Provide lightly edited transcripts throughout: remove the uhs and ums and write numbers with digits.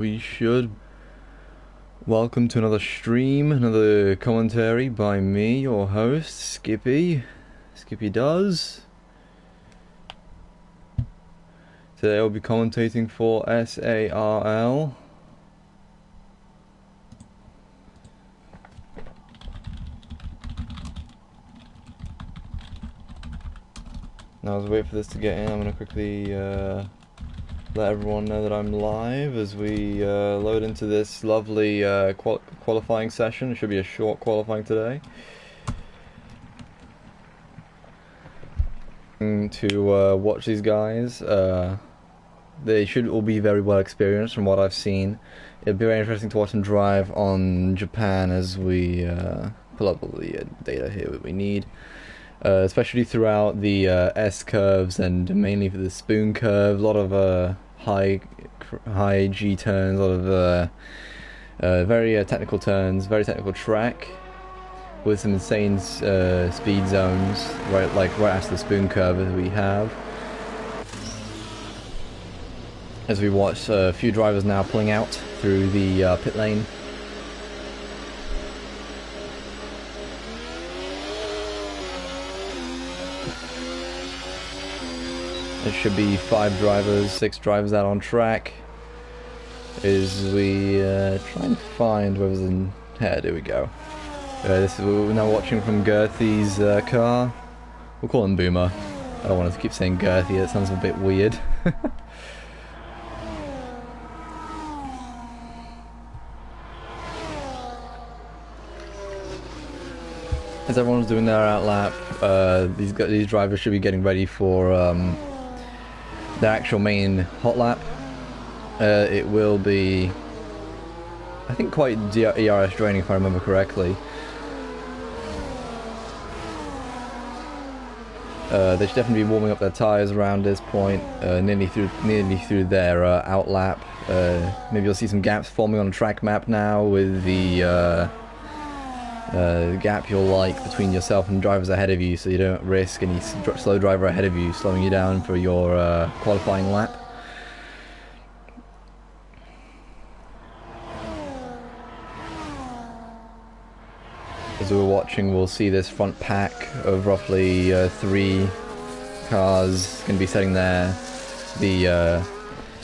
We should. Welcome to another stream, another commentary by me, your host, Skippy. Skippy does. Today I'll be commentating for SARL. Now as I wait for this to get in, I'm gonna quickly let everyone know that I'm live as we load into this lovely qualifying session. It should be a short qualifying today. To watch these guys. They should all be very well experienced from what I've seen. It'll be very interesting to watch them drive on Japan as we pull up all the data here that we need. Especially throughout the S curves and mainly for the spoon curve, a lot of high G turns, a lot of very technical turns, very technical track with some insane speed zones, right after the spoon curve that we have. As we watch a few drivers now pulling out through the pit lane. There should be 5 drivers, 6 drivers out on track. As we try and find whoever's in here. There we go. We're now watching from Girthy's car. We'll call him Boomer. I don't want to keep saying Girthy, that sounds a bit weird. As everyone's doing their outlap, these drivers should be getting ready for their actual main hot lap. It will be, I think, quite ERS draining if I remember correctly. They should definitely be warming up their tyres around this point, nearly through their outlap. Maybe you'll see some gaps forming on the track map now with the gap you'll like between yourself and drivers ahead of you, so you don't risk any slow driver ahead of you slowing you down for your qualifying lap. As we're watching, we'll see this front pack of roughly 3 cars going to be setting their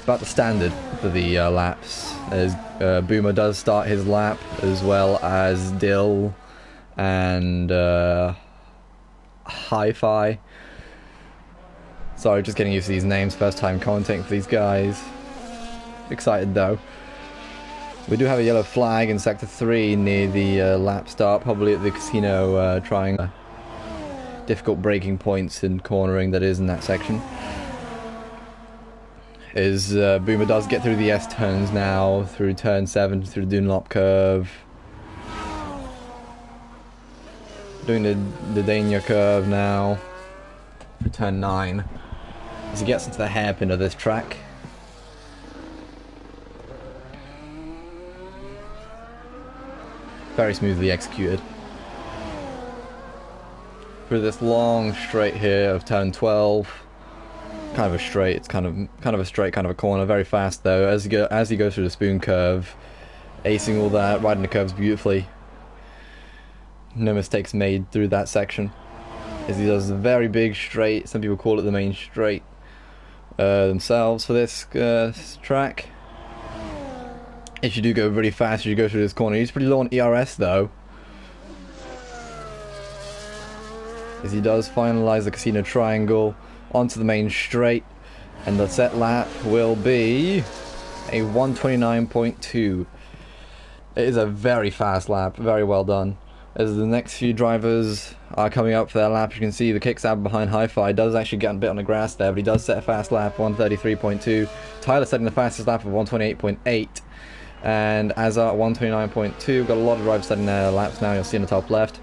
about the standard for the laps. As Boomer does start his lap, as well as Dill and Hi-Fi. Sorry, just getting used to these names. First time commentating for these guys. Excited though. We do have a yellow flag in Sector 3 near the lap start, probably at the casino, trying difficult braking points and cornering that is in that section. As Boomer does get through the S turns now, through turn 7, through the Dunlop curve. Doing the Dania curve now, through turn 9. As he gets into the hairpin of this track. Very smoothly executed. Through this long straight here of turn 12. Kind of a straight, it's kind of a straight, kind of a corner, very fast though, as he goes through the spoon curve, acing all that, riding the curves beautifully. No mistakes made through that section. As he does a very big straight, some people call it the main straight themselves for this track. If you do go really fast, as you go through this corner, he's pretty low on ERS though. As he does finalize the casino triangle onto the main straight, and the set lap will be a 129.2. It is a very fast lap, very well done. As the next few drivers are coming up for their lap, you can see the kickstab behind Hi-Fi does actually get a bit on the grass there, but he does set a fast lap, 133.2. Tyler setting the fastest lap of 128.8. And Azar at 129.2. Got a lot of drivers setting their laps now, you'll see in the top left.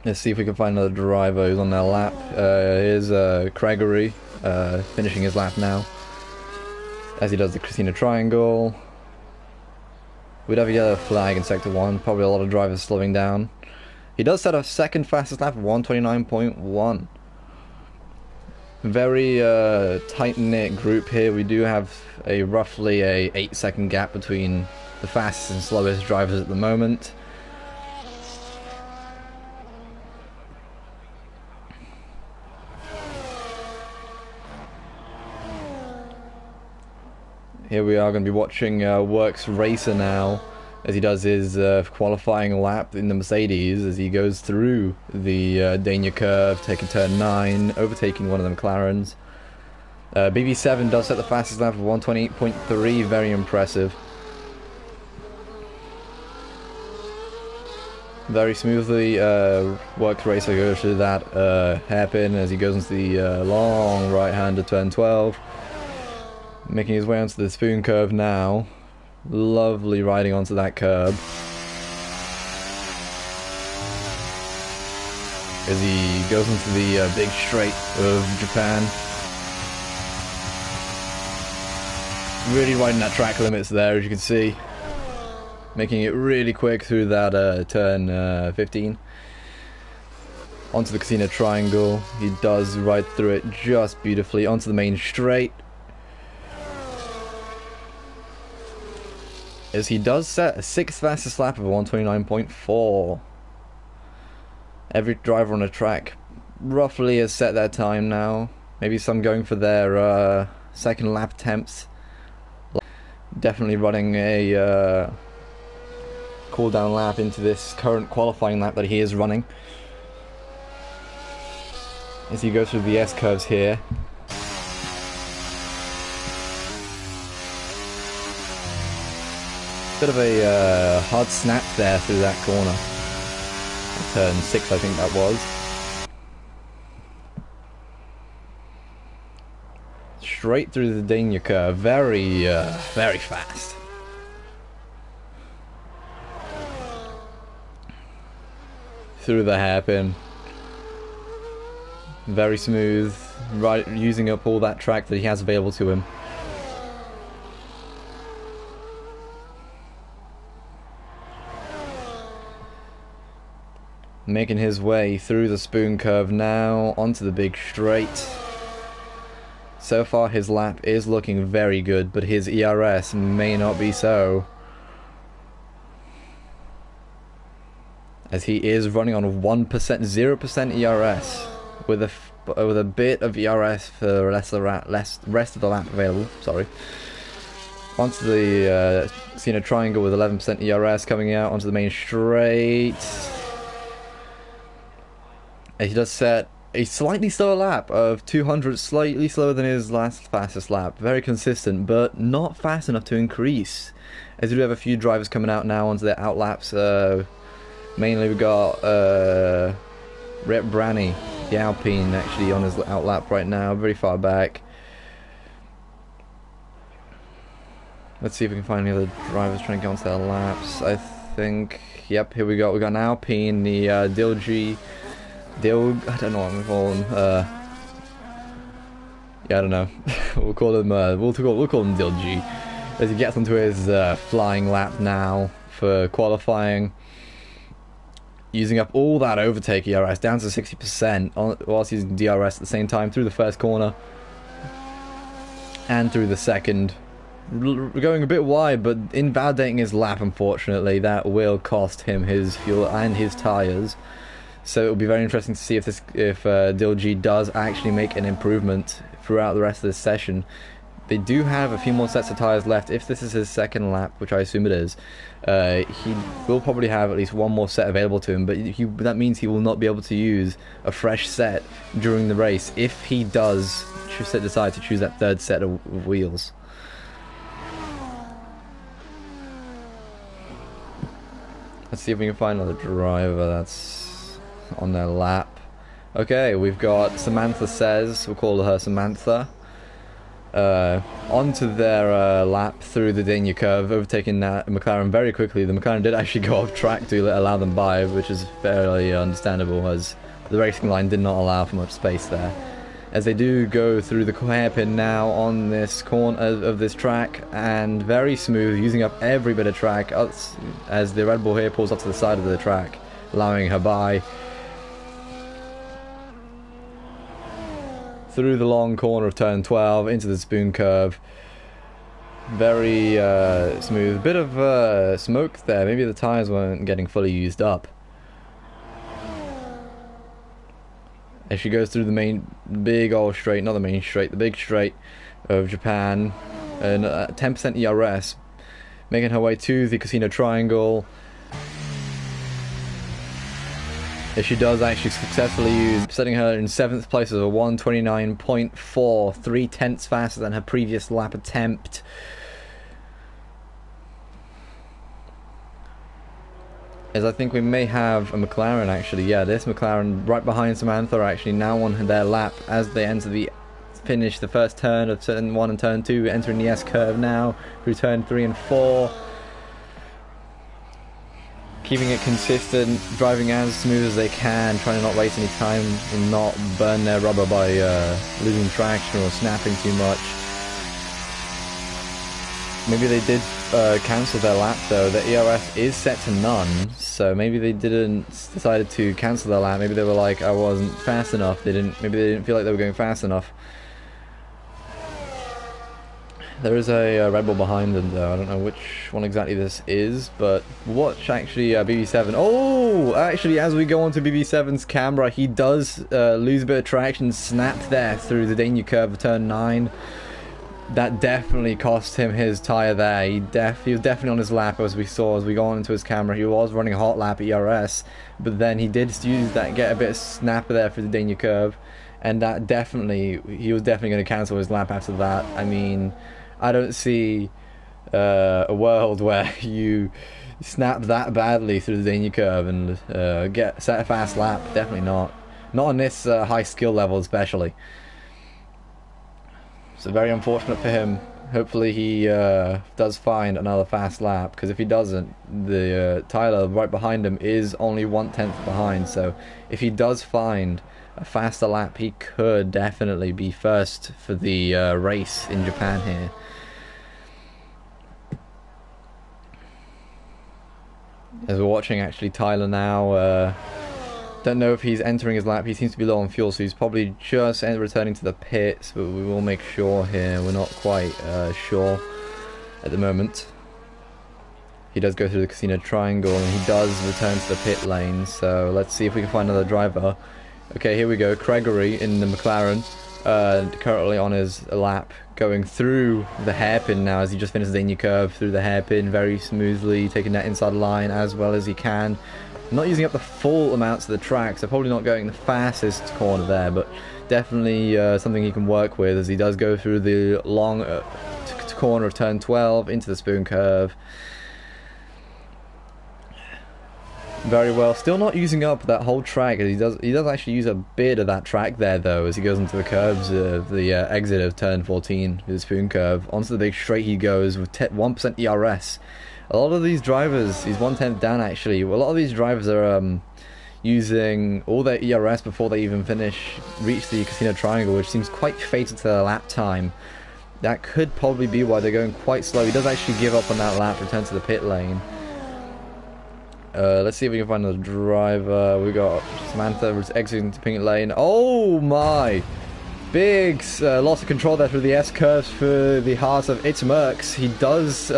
Let's see if we can find another driver who's on their lap. Here's Gregory finishing his lap now. As he does the Christina Triangle. We'd have a yellow flag in Sector 1. Probably a lot of drivers slowing down. He does set a second fastest lap of 129.1. Very tight-knit group here. We do have a roughly a 8-second gap between the fastest and slowest drivers at the moment. Here we are going to be watching Works Racer now, as he does his qualifying lap in the Mercedes, as he goes through the Dania curve, taking turn 9, overtaking one of the McLarens. BB7 does set the fastest lap of 128.3, very impressive. Very smoothly, Works Racer goes through that hairpin as he goes into the long right-hander turn 12. Making his way onto the spoon curve now. Lovely riding onto that curb. As he goes into the big straight of Japan. Really riding that track limits there, as you can see. Making it really quick through that turn 15. Onto the Casino Triangle. He does ride through it just beautifully. Onto the main straight. As he does set a 6th fastest lap of 129.4. Every driver on the track roughly has set their time now. Maybe some going for their second lap attempts. Definitely running a cool down lap into this current qualifying lap that he is running. As he goes through the S-curves here. Bit of a hard snap there through that corner. Turn 6, I think that was. Straight through the Dania curve, very fast. Through the hairpin. Very smooth, right, using up all that track that he has available to him. Making his way through the spoon curve now, onto the big straight. So far his lap is looking very good, but his ERS may not be so. As he is running on 1%, 0% ERS, with a bit of ERS for the rest of the lap available, sorry. Onto the Casino Triangle with 11% ERS coming out, onto the main straight. He does set a slightly slower lap of 200, slightly slower than his last fastest lap. Very consistent, but not fast enough to increase. As we do have a few drivers coming out now onto their outlaps. Mainly we've got Rep Branny, the Alpine, actually on his outlap right now, very far back. Let's see if we can find any other drivers trying to get onto their laps. I think, yep, here we go. We got an Alpine, the Dilg. I don't know what I'm calling him. Yeah, I don't know. we'll call him Dilg. As he gets onto his flying lap now for qualifying, using up all that overtake ERS down to 60%, whilst using DRS at the same time through the first corner and through the second. Going a bit wide, but invalidating his lap. Unfortunately, that will cost him his fuel and his tires. So it'll be very interesting to see if Dilg does actually make an improvement throughout the rest of this session. They do have a few more sets of tyres left. If this is his second lap, which I assume it is, he will probably have at least one more set available to him, but that means he will not be able to use a fresh set during the race if he does decide to choose that third set of wheels. Let's see if we can find another driver that's on their lap. Okay, we've got Samantha Says, we'll call her Samantha, onto their lap through the Dania curve, overtaking that McLaren very quickly. The McLaren did actually go off track to allow them by, which is fairly understandable, as the racing line did not allow for much space there. As they do go through the hairpin now on this corner of this track, and very smooth, using up every bit of track, as the Red Bull here pulls up to the side of the track, allowing her by. through the long corner of turn 12 into the spoon curve. Very smooth. Bit of smoke there. Maybe the tires weren't getting fully used up. As she goes through the big old straight, not the main straight, the big straight of Japan, and 10% ERS, making her way to the Casino Triangle. As she does actually successfully use, setting her in 7th place with a 1:29.4, 0.3 faster than her previous lap attempt. As I think we may have a McLaren actually, yeah, this McLaren right behind Samantha are actually now on their lap as they enter the finish, the first turn of turn 1 and turn 2, entering the S-curve now through turn 3 and 4. Keeping it consistent, driving as smooth as they can, trying to not waste any time and not burn their rubber by losing traction or snapping too much. Maybe they did cancel their lap though. The ERS is set to none, so maybe they decided to cancel their lap. Maybe they were like, I wasn't fast enough. Maybe they didn't feel like they were going fast enough. There is a Red Bull behind them though. I don't know which one exactly this is, but watch actually BB7. Oh, actually as we go on to BB7's camera, he does lose a bit of traction, snap there through the danger curve of turn 9. That definitely cost him his tyre there. He was definitely on his lap, as we saw as we go on into his camera. He was running a hot lap ERS, but then he did use that, get a bit of snapper there for the danger curve, and that definitely, he was definitely going to cancel his lap after that. I mean, I don't see a world where you snap that badly through the danger curve and set a fast lap. Definitely not. Not on this high skill level especially. So very unfortunate for him. Hopefully he does find another fast lap, because if he doesn't, the Tyler right behind him is only 1/10 behind. So if he does find a faster lap, he could definitely be first for the race in Japan here. As we're watching actually Tyler now, don't know if he's entering his lap. He seems to be low on fuel, so he's probably just returning to the pits, but we will make sure here. We're not quite sure at the moment. He does go through the Casino Triangle and he does return to the pit lane, so let's see if we can find another driver. Okay, here we go. Gregory in the McLaren, currently on his lap, going through the hairpin now as he just finished the danger curve through the hairpin very smoothly, taking that inside line as well as he can. Not using up the full amounts of the track, so probably not going the fastest corner there, but definitely something he can work with as he does go through the long corner of turn 12 into the spoon curve. Very well. Still not using up that whole track. He does actually use a bit of that track there though as he goes into the curves of the exit of turn 14 with the spoon curve. Onto the big straight he goes with 1% ERS. A lot of these drivers, he's 1/10 down actually. A lot of these drivers are using all their ERS before they even reach the Casino Triangle, which seems quite fatal to their lap time. That could probably be why they're going quite slow. He does actually give up on that lap, return to the pit lane. Let's see if we can find another driver. We got Samantha exiting the pink lane. Oh my! Big loss of control there through the S-curves for the heart of It's Merckx. He does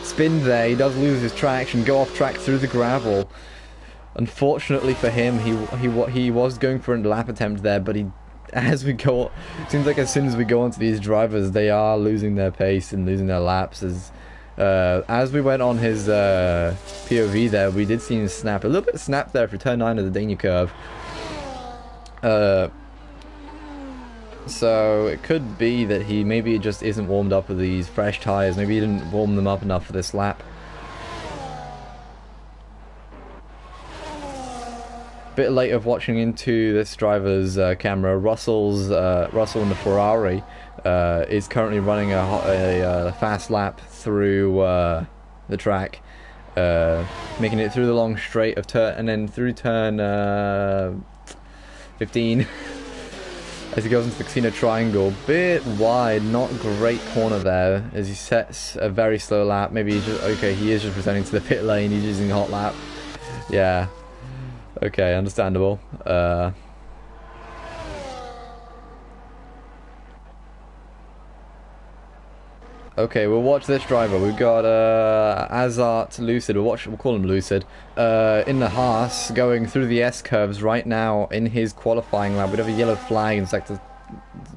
spin there. He does lose his traction, go off track through the gravel. Unfortunately for him, he was going for a lap attempt there, but as we go, it seems like as soon as we go onto these drivers, they are losing their pace and losing their laps. As we went on his POV there, we did see him snap a little bit of snap there for turn 9 of the danger curve. So it could be that he maybe just isn't warmed up with these fresh tyres. Maybe he didn't warm them up enough for this lap. Bit late of watching into this driver's camera. Russell in the Ferrari is currently running a fast lap through the track, making it through the long straight of turn and then through turn 15. As he goes into the Casino Triangle, bit wide, not great corner there, as he sets a very slow lap. Maybe he's just, okay, he is just returning to the pit lane, he's using a hot lap. Yeah, okay, understandable. Okay, we'll watch this driver. We've got Azart Lucid. We'll call him Lucid. In the Haas, going through the S curves right now in his qualifying lap. We'd have a yellow flag in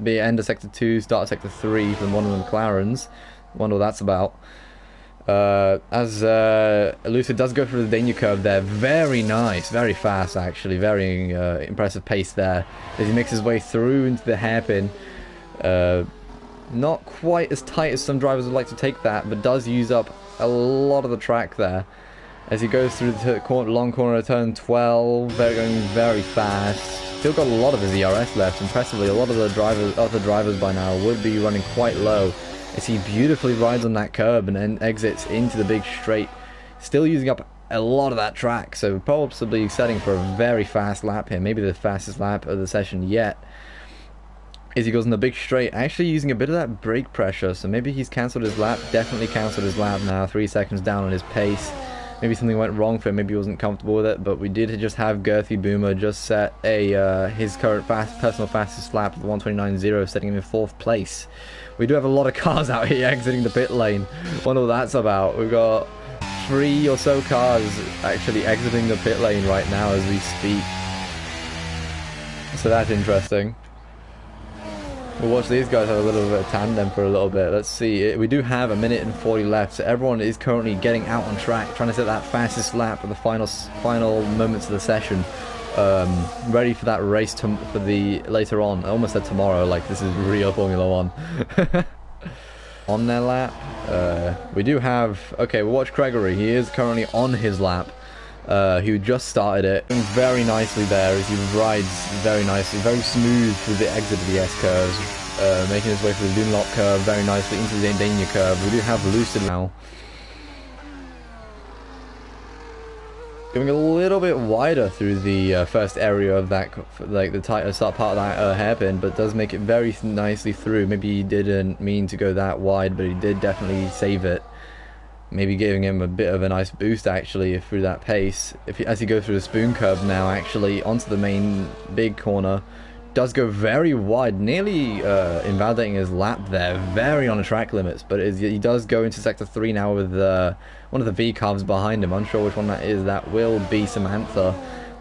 the end of sector 2, start of sector 3 from one of the McLarens. Wonder what that's about. As Lucid does go through the danger curve there. Very nice, very fast actually. Very impressive pace there as he makes his way through into the hairpin. Not quite as tight as some drivers would like to take that, but does use up a lot of the track there as he goes through the long corner of turn 12, going very fast. Still got a lot of his ERS left. Impressively, a lot of the other drivers by now would be running quite low as he beautifully rides on that curb and then exits into the big straight, still using up a lot of that track, so possibly setting for a very fast lap here, maybe the fastest lap of the session yet. As he goes in the big straight, actually using a bit of that brake pressure, so maybe he's cancelled his lap, definitely cancelled his lap now, 3 seconds down on his pace. Maybe something went wrong for him, maybe he wasn't comfortable with it, but we did just have Girthy Boomer just set his current personal fastest lap of 1:29.0, setting him in 4th place. We do have a lot of cars out here exiting the pit lane. Wonder what that's about. We've got 3 or so cars actually exiting the pit lane right now as we speak. So that's interesting. We'll watch these guys have a little bit of tandem for a little bit. Let's see. We do have 1 minute and 40 left, so everyone is currently getting out on track, trying to set that fastest lap for the final moments of the session. Ready for that race for the later on. I almost said tomorrow, like this is real Formula 1. On their lap, we do have. Okay, we'll watch Gregory. He is currently on his lap. He just started it very nicely there as he rides very nicely, very smooth through the exit of the S curves, making his way through the Dunlop curve very nicely into the Dania curve. We do have Lucid now. Going a little bit wider through the first area of that, like the tighter start part of that hairpin, but does make it very nicely through. Maybe he didn't mean to go that wide, but he did definitely save it. Maybe giving him a bit of a nice boost actually through that pace. As he goes through the spoon curve now, actually onto the main big corner, does go very wide, nearly invalidating his lap there, very on the track limits. But he does go into sector 3 now with one of the V carves behind him. Unsure which one that is. That will be Samantha.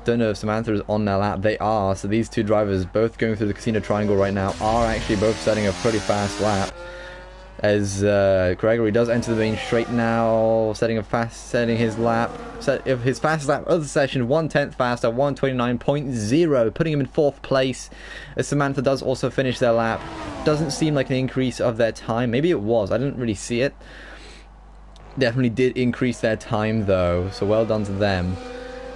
Don't know if Samantha is on their lap. They are. So these two drivers, both going through the Casino Triangle right now, are actually both setting a pretty fast lap. As Gregory does enter the main straight now, setting his lap, his fastest lap of the session, 1/10 faster, 1:29.0, putting him in 4th place. As Samantha does also finish their lap, doesn't seem like an increase of their time. Maybe it was. I didn't really see it. Definitely did increase their time though, so well done to them.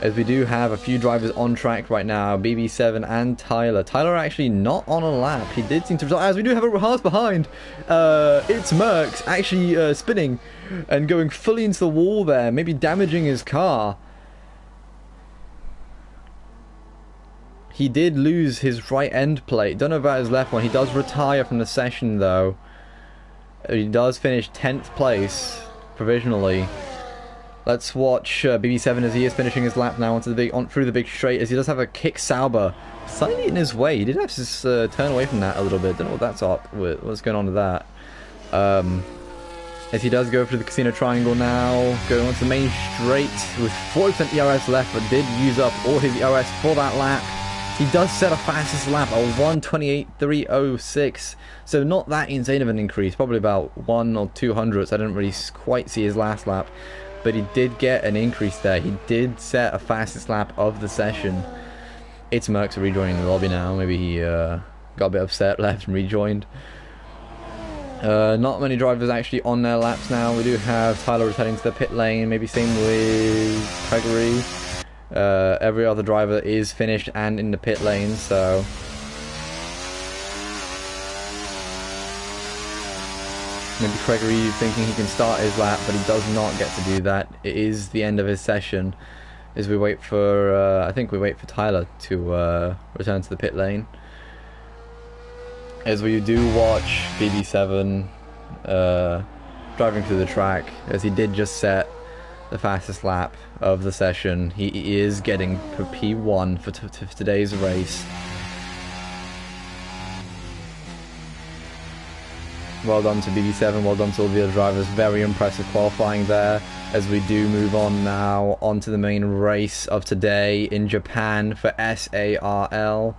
As we do have a few drivers on track right now, BB7 and Tyler. Tyler actually not on a lap. He did seem to... As we do have a Haas behind. It's Merckx actually spinning and going fully into the wall there. Maybe damaging his car. He did lose his right end plate. Don't know about his left one. He does retire from the session though. He does finish 10th place provisionally. Let's watch BB7 as he is finishing his lap now through the big straight, as he does have a kick Sauber slightly in his way. He did have to turn away from that a little bit. Don't know what that's up with. What's going on with that? As he does go through the Casino Triangle now, going onto the main straight with 40% ERS left, but did use up all his ERS for that lap. He does set a fastest lap of 1:28.306, so not that insane of an increase, probably about 1 or 2 hundredths. I didn't really quite see his last lap. But he did get an increase there. He did set a fastest lap of the session. It's Merckx rejoining the lobby now. Maybe he got a bit upset, left and rejoined. Not many drivers actually on their laps now. We do have Tyler returning to the pit lane. Maybe same with Gregory. Every other driver is finished and in the pit lane, so... Maybe Gregory thinking he can start his lap, but he does not get to do that. It is the end of his session as we wait for, I think we wait for Tyler to return to the pit lane. As we do watch BB7 driving through the track, as he did just set the fastest lap of the session. He is getting P1 for today's race. Well done to BB7, well done to all the other drivers. Very impressive qualifying there. As we do move on now onto the main race of today in Japan for SARL.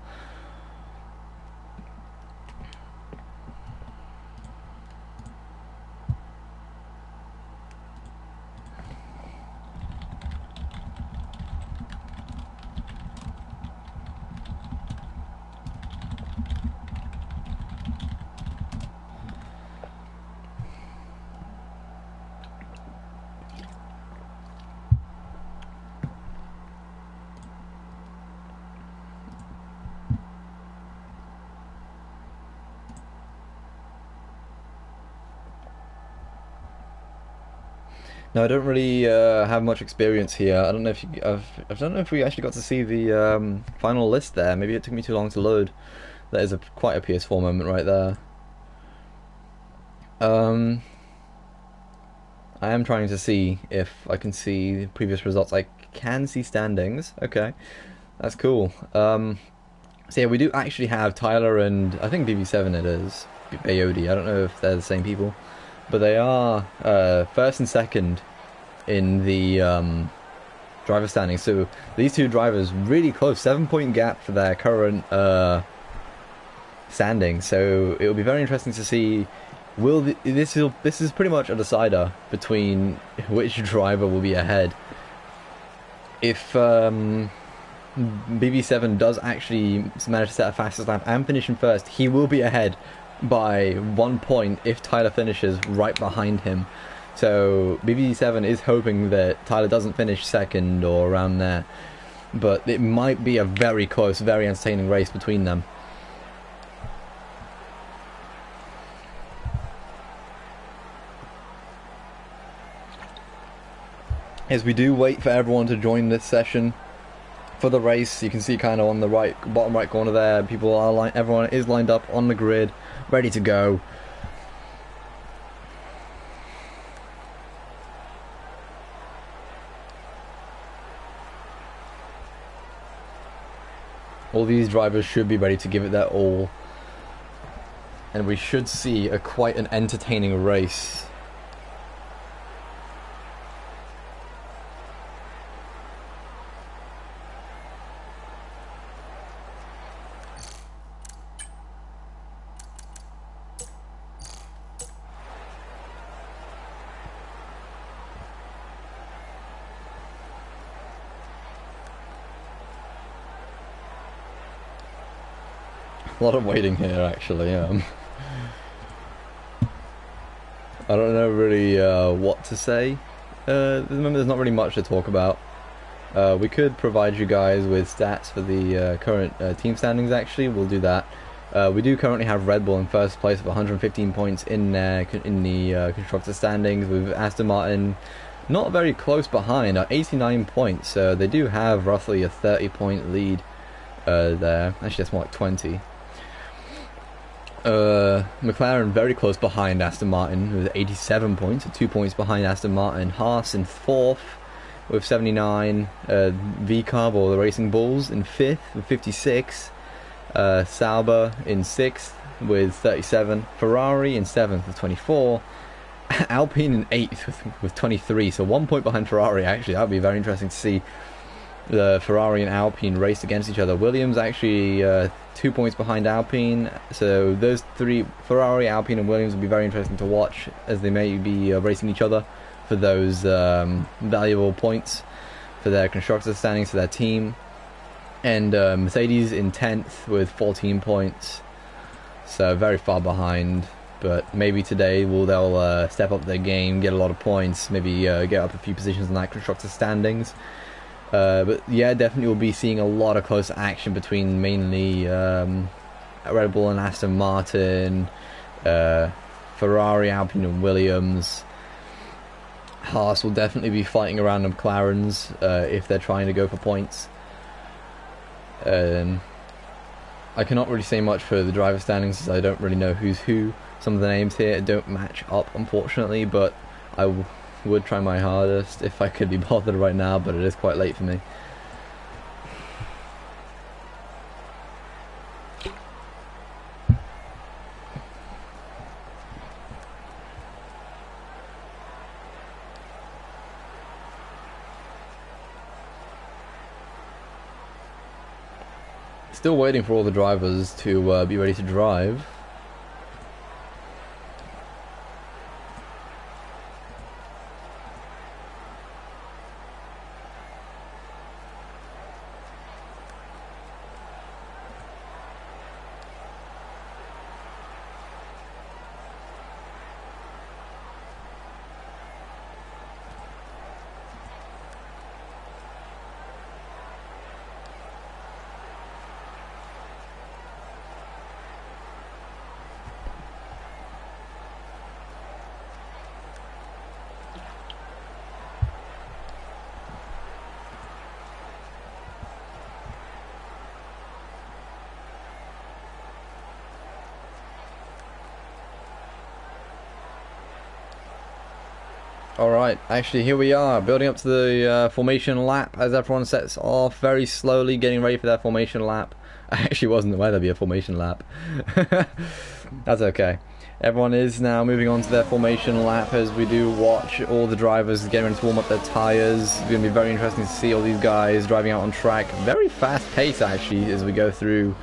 No, I don't really have much experience here. I don't know if I don't know if we actually got to see the final list there. Maybe it took me too long to load. That is quite a PS4 moment right there. I am trying to see if I can see previous results. I can see standings. Okay, that's cool. So yeah, we do actually have Tyler and I think BB7 it is Bayodi. I don't know if they're the same people. But they are first and second in the driver standings. So these two drivers really close, 7-point gap for their current standing. So it will be very interesting to see. This is pretty much a decider between which driver will be ahead. If BB7 does actually manage to set a fastest lap and finish in first, he will be ahead by 1 point if Tyler finishes right behind him. So BB7 is hoping that Tyler doesn't finish second or around there, but it might be a very close, very entertaining race between them. As we do wait for everyone to join this session for the race, you can see kind of on the bottom right corner there, everyone is lined up on the grid, ready to go. All these drivers should be ready to give it their all, and we should see quite an entertaining race. A lot of waiting here, actually. I don't know really what to say. At the moment, there's not really much to talk about. We could provide you guys with stats for the current team standings, actually. We'll do that. We do currently have Red Bull in first place with 115 points in the constructor standings, with Aston Martin not very close behind at 89 points. So they do have roughly a 30-point lead there. Actually, that's more like 20. McLaren very close behind Aston Martin with 87 points, 2 points behind Aston Martin. Haas in fourth with 79. VCarb, or the Racing Bulls, in fifth with 56. Sauber in sixth with 37. Ferrari in seventh with 24. Alpine in eighth with 23. So 1 point behind Ferrari. Actually, that would be very interesting to see the Ferrari and Alpine race against each other. Williams actually 2 points behind Alpine, so those three, Ferrari, Alpine and Williams, will be very interesting to watch as they may be racing each other for those valuable points for their constructor standings for their team. And Mercedes in 10th with 14 points, so very far behind, but maybe today they'll step up their game, get a lot of points, maybe get up a few positions in that constructor standings. But yeah, definitely we'll be seeing a lot of close action between mainly Red Bull and Aston Martin, Ferrari, Alpine and Williams. Haas will definitely be fighting around the McLarens if they're trying to go for points. I cannot really say much for the driver standings as I don't really know who's who. Some of the names here don't match up, unfortunately, but I would try my hardest if I could be bothered right now, but it is quite late for me. Still waiting for all the drivers to be ready to drive. Alright, actually here we are, building up to the formation lap as everyone sets off very slowly, getting ready for their formation lap. I actually wasn't aware there'd be a formation lap. That's okay. Everyone is now moving on to their formation lap as we do watch all the drivers getting ready to warm up their tyres. It's going to be very interesting to see all these guys driving out on track. Very fast pace actually as we go through.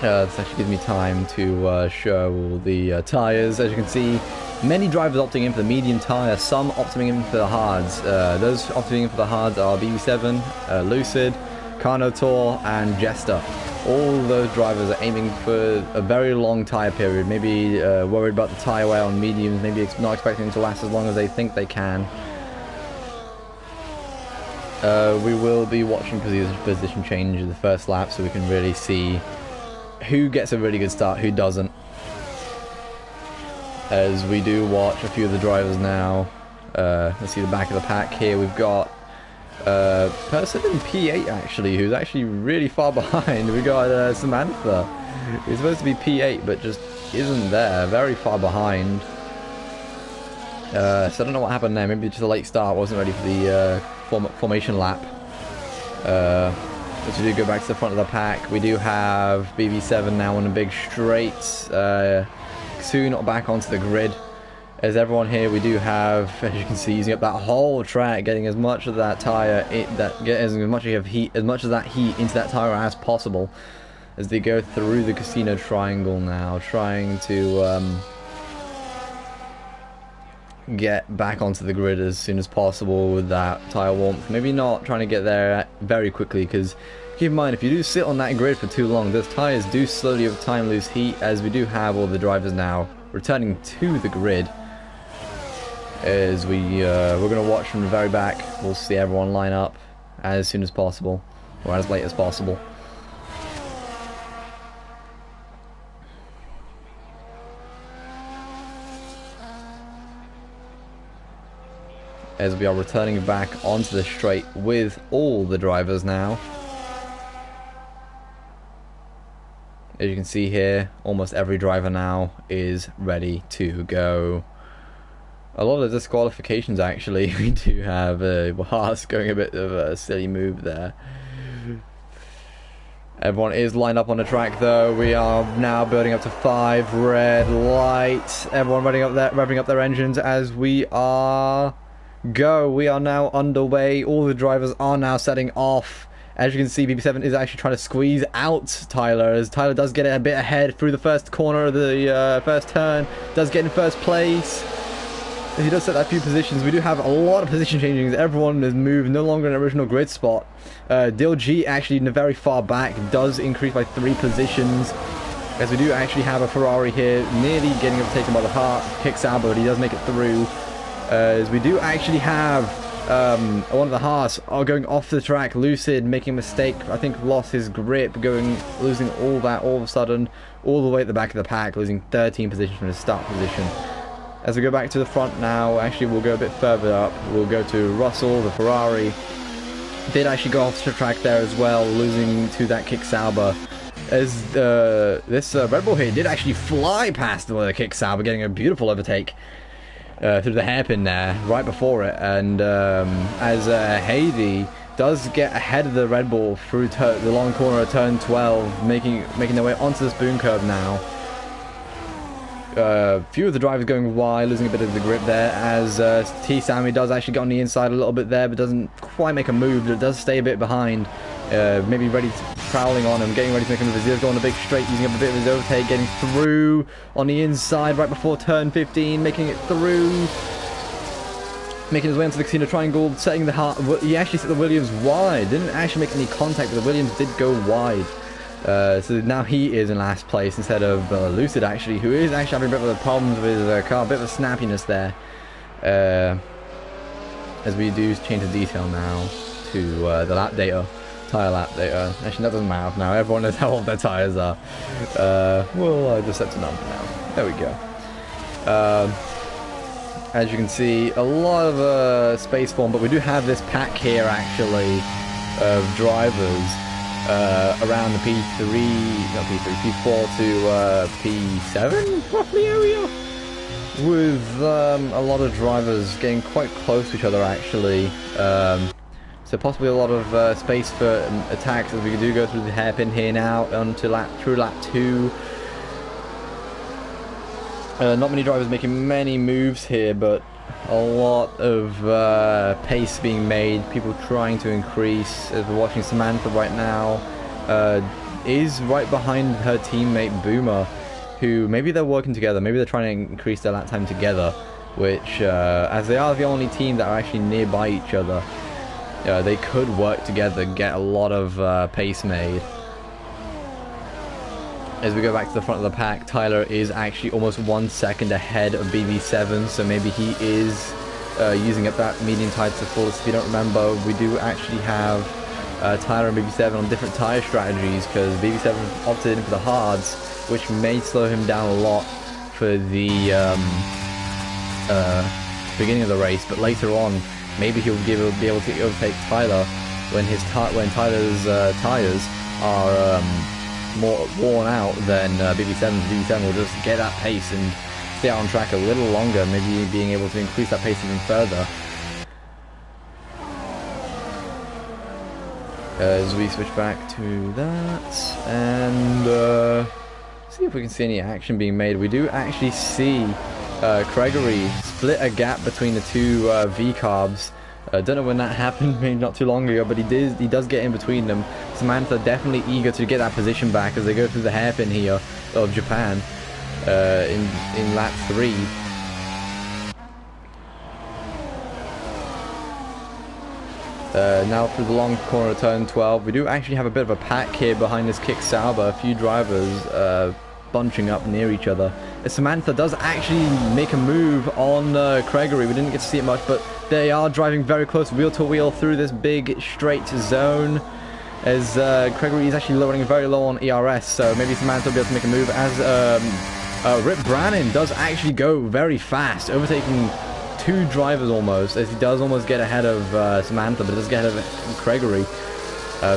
This actually gives me time to show all the tyres. As you can see, many drivers opting in for the medium tyre, some opting in for the hards. Those opting in for the hards are BB7, Lucid, Carnotaur, and Jester. All those drivers are aiming for a very long tyre period, maybe worried about the tyre wear on mediums, maybe not expecting them to last as long as they think they can. We will be watching position change in the first lap so we can really see who gets a really good start, who doesn't. As we do watch a few of the drivers now. Let's see the back of the pack here. We've got a person in P8 actually, who's actually really far behind. We got Samantha, who's supposed to be P8 but just isn't there, very far behind. So I don't know what happened there. Maybe just a late start, wasn't ready for the formation lap. As we do go back to the front of the pack, we do have BB7 now on a big straight. Soon back onto the grid. As everyone here, we do have, as you can see, using up that whole track, getting as much of that tire, as much of that heat into that tire as possible. As they go through the casino triangle now, trying to get back onto the grid as soon as possible with that tire warmth. Maybe not trying to get there very quickly, because keep in mind, if you do sit on that grid for too long, those tires do slowly over time lose heat, as we do have all the drivers now returning to the grid. As we're going to watch from the very back, we'll see everyone line up as soon as possible, or as late as possible. As we are returning back onto the straight with all the drivers now. As you can see here, almost every driver now is ready to go. A lot of the disqualifications actually, we do have Haas going a bit of a silly move there. Everyone is lined up on the track though. We are now building up to 5 red lights. Everyone revving up their engines as we are we are now underway. All the drivers are now setting off. As you can see, BB7 is actually trying to squeeze out Tyler, as Tyler does get it a bit ahead through the first corner of the first turn, does get in first place. He does set that few positions. We do have a lot of position changings. Everyone has moved, no longer in an original grid spot. Dil G actually in the very far back does increase by 3 positions, as we do actually have a Ferrari here nearly getting overtaken by the Kick Sauber, but he does make it through. As we do actually have one of the Haas are going off the track. Lucid making a mistake, I think lost his grip, losing all that all of a sudden, all the way at the back of the pack, losing 13 positions from his start position. As we go back to the front now, actually we'll go a bit further up. We'll go to Russell, the Ferrari. Did actually go off the track there as well, losing to that Kick Sauber. As this Red Bull here did actually fly past the Kick Sauber, getting a beautiful overtake through the hairpin there, right before it. And as Haydee does get ahead of the Red Bull through the long corner of turn 12, making their way onto the spoon curve now. Few of the drivers going wide, losing a bit of the grip there, as T. Sammy does actually get on the inside a little bit there, but doesn't quite make a move, but does stay a bit behind. Maybe ready prowling on him, getting ready to make him a zero, going a big straight, using up a bit of his overtake, getting through on the inside right before turn 15, making it through. Making his way into the casino triangle, setting the heart. He actually set the Williams wide. Didn't actually make any contact, but the Williams did go wide. So now he is in last place instead of Lucid, actually, who is actually having a bit of problems with his car, a bit of a snappiness there. As we do change the detail now to the lap data, tire lap data. Actually, that doesn't matter now. Everyone knows how old their tires are. Well, I just set to none for now. There we go. As you can see, a lot of space form, but we do have this pack here actually of drivers around the P3, not P3, P4 to P7 roughly area, with a lot of drivers getting quite close to each other actually. So possibly a lot of space for attacks as we do go through the hairpin here now onto through lap 2. Not many drivers making many moves here, but a lot of pace being made, people trying to increase. As we're watching Samantha right now, is right behind her teammate Boomer, who maybe they're working together, maybe they're trying to increase their lap time together, which as they are the only team that are actually nearby each other, they could work together, get a lot of pace made. As we go back to the front of the pack, Tyler is actually almost 1 second ahead of BB7, so maybe he is using up that medium tire to the fullest. If you don't remember, we do actually have Tyler and BB7 on different tire strategies, because BB7 opted in for the hards, which may slow him down a lot for the beginning of the race, but later on, maybe he'll be able to overtake Tyler when Tyler's tires are more worn out than BB7. BB7 will just get that pace and stay out on track a little longer, maybe being able to increase that pace even further. As we switch back to that and see if we can see any action being made. We do actually see Gregory split a gap between the two V-carbs. Don't know when that happened, maybe not too long ago, but he does get in between them. Samantha definitely eager to get that position back as they go through the hairpin here of Japan in lap 3. Now through the long corner of turn 12, we do actually have a bit of a pack here behind this Kick Sauber, a few drivers bunching up near each other. Samantha does actually make a move on Gregory. We didn't get to see it much, but they are driving very close, wheel to wheel, through this big straight zone. As Gregory is actually running very low on ERS, so maybe Samantha will be able to make a move. As Rip Brannon does actually go very fast, overtaking 2 drivers almost, as he does almost get ahead of Samantha, but does get ahead of Gregory.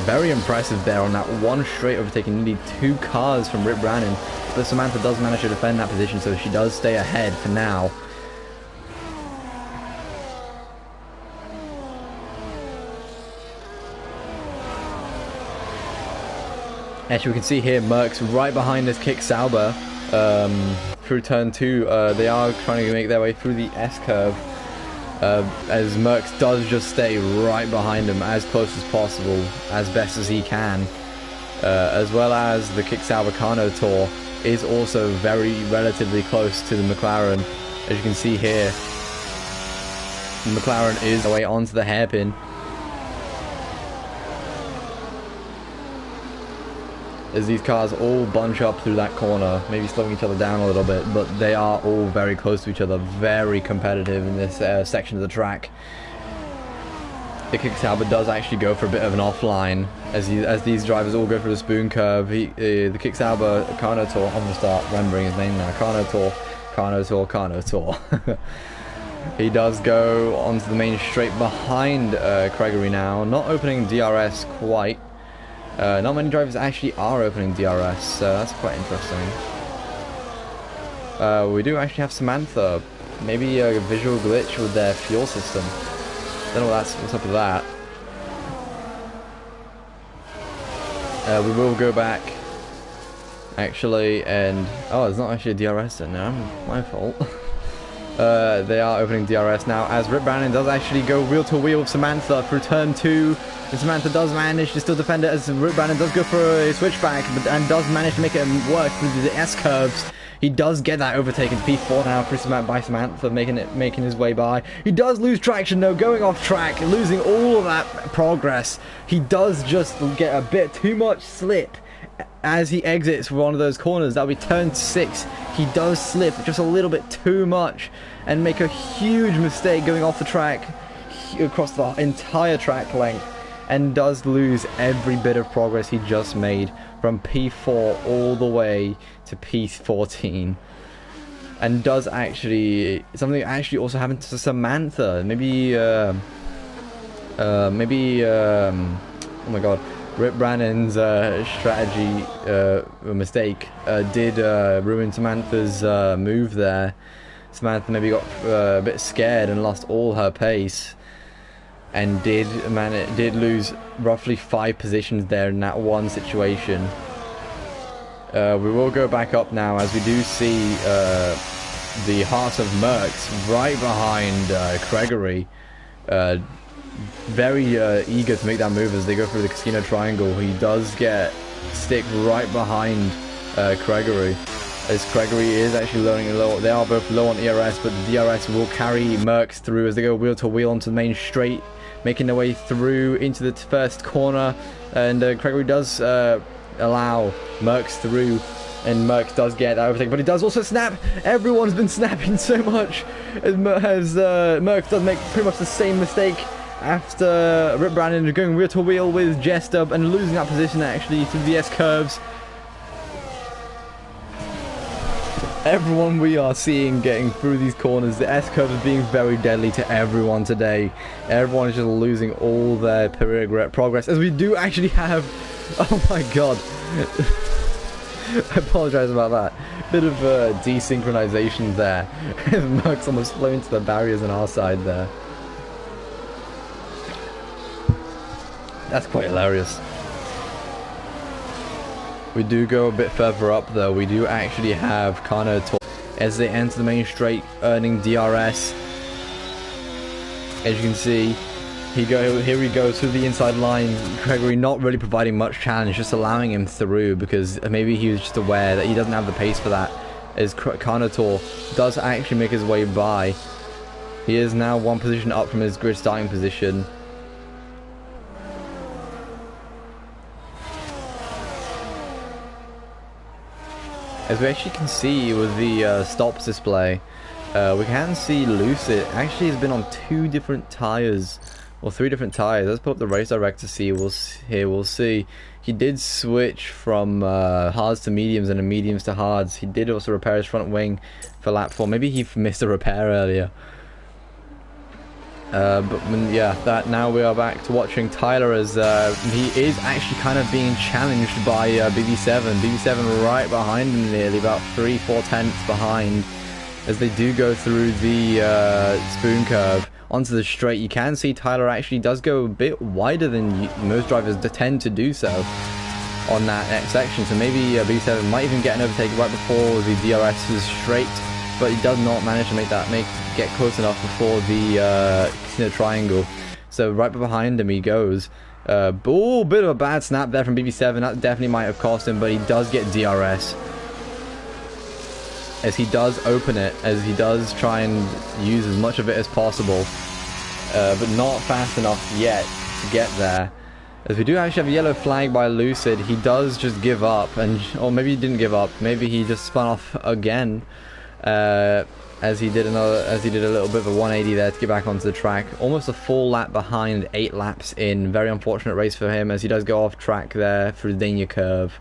Very impressive there on that one straight, overtaking nearly 2 cars from Rip Brannon. But Samantha does manage to defend that position, so she does stay ahead for now. As you can see here, Merckx right behind this Kick Sauber through turn 2. They are trying to make their way through the S-curve. As Merckx does just stay right behind him as close as possible, as best as he can. As well as the Kick Sauber Kano Tour is also relatively close to the McLaren. As you can see here, the McLaren is away onto the hairpin. As these cars all bunch up through that corner, maybe slowing each other down a little bit, but they are all very close to each other, very competitive in this section of the track. The Kick Sauber does actually go for a bit of an offline as these drivers all go through the spoon curve. The Kick Sauber Kano Tour, I'm going to start remembering his name now, Kano Tour, Kano Tour, Kano Tour. He does go onto the main straight behind Gregory now, not opening DRS quite. Not many drivers actually are opening DRS, so that's quite interesting. We do actually have Samantha. Maybe a visual glitch with their fuel system. Don't know what's up with that. We will go back, actually, and... Oh, it's not actually a DRS then, no, my fault. They are opening DRS now, as Rip Brandon does actually go wheel to wheel with Samantha through turn 2. And Samantha does manage to still defend it, as Rip Brandon does go for a switchback, and does manage to make it work through the S-curves. He does get that overtaken. P4 now by Samantha, making his way by. He does lose traction though, going off track, losing all of that progress. He does just get a bit too much slip as he exits one of those corners. That'll be turn 6. He does slip just a little bit too much and make a huge mistake going off the track across the entire track length, and does lose every bit of progress he just made from P4 all the way to P14. And does actually something actually also happened to Samantha. Oh my god, Rip Brandon's strategy mistake did ruin Samantha's move there. Samantha maybe got a bit scared and lost all her pace, and did lose roughly 5 positions there in that one situation. We will go back up now, as we do see the Heart of Merckx right behind Gregory. Very eager to make that move as they go through the Casino Triangle. He does stick right behind Gregory, as Gregory is actually low. They are both low on ERS, but the DRS will carry Merckx through as they go wheel to wheel onto the main straight, making their way through into the first corner. And Gregory does allow Merckx through, and Merckx does get that overtake, but he does also snap. Everyone's been snapping so much as Merckx does make pretty much the same mistake after Rip Brandon going wheel to wheel with Jester and losing that position actually through the S-curves. Everyone we are seeing getting through these corners, the S-curve is being very deadly to everyone today. Everyone is just losing all their progress, as we do actually have... Oh my god. I apologize about that. Bit of desynchronization there. Merckx almost flew into the barriers on our side there. That's quite hilarious. We do go a bit further up though. We do actually have Kana as they enter the main straight, earning DRS. As you can see, here he goes through the inside line. Gregory not really providing much challenge, just allowing him through, because maybe he was just aware that he doesn't have the pace for that, as Carnotaur does actually make his way by. He is now 1 position up from his grid starting position. As we actually can see with the stops display, we can see Lucid actually has been on 2 different tires, or 3 different tires. Let's put up the race direct to see. We'll see. He did switch from hards to mediums and mediums to hards. He did also repair his front wing for lap 4. Maybe he missed a repair earlier. But now we are back to watching Tyler, as he is actually kind of being challenged by BB7. BB7 right behind him, nearly about 3-4 tenths behind, as they do go through the spoon curve onto the straight. You can see Tyler actually does go a bit wider than most drivers tend to do so on that next section. So maybe BB7 might even get an overtake right before the DRS is straight, but he does not manage to get close enough before the Casino Triangle. So right behind him he goes. Oh, bit of a bad snap there from BB7. That definitely might have cost him, but he does get DRS, as he does open it, as he does try and use as much of it as possible, but not fast enough yet to get there. As we do actually have a yellow flag by Lucid. He does just give up, or maybe he didn't give up. Maybe he just spun off again. As he did a little bit of a 180 there to get back onto the track. Almost a full lap behind, 8 laps in. Very unfortunate race for him, as he does go off track there through the Dania curve,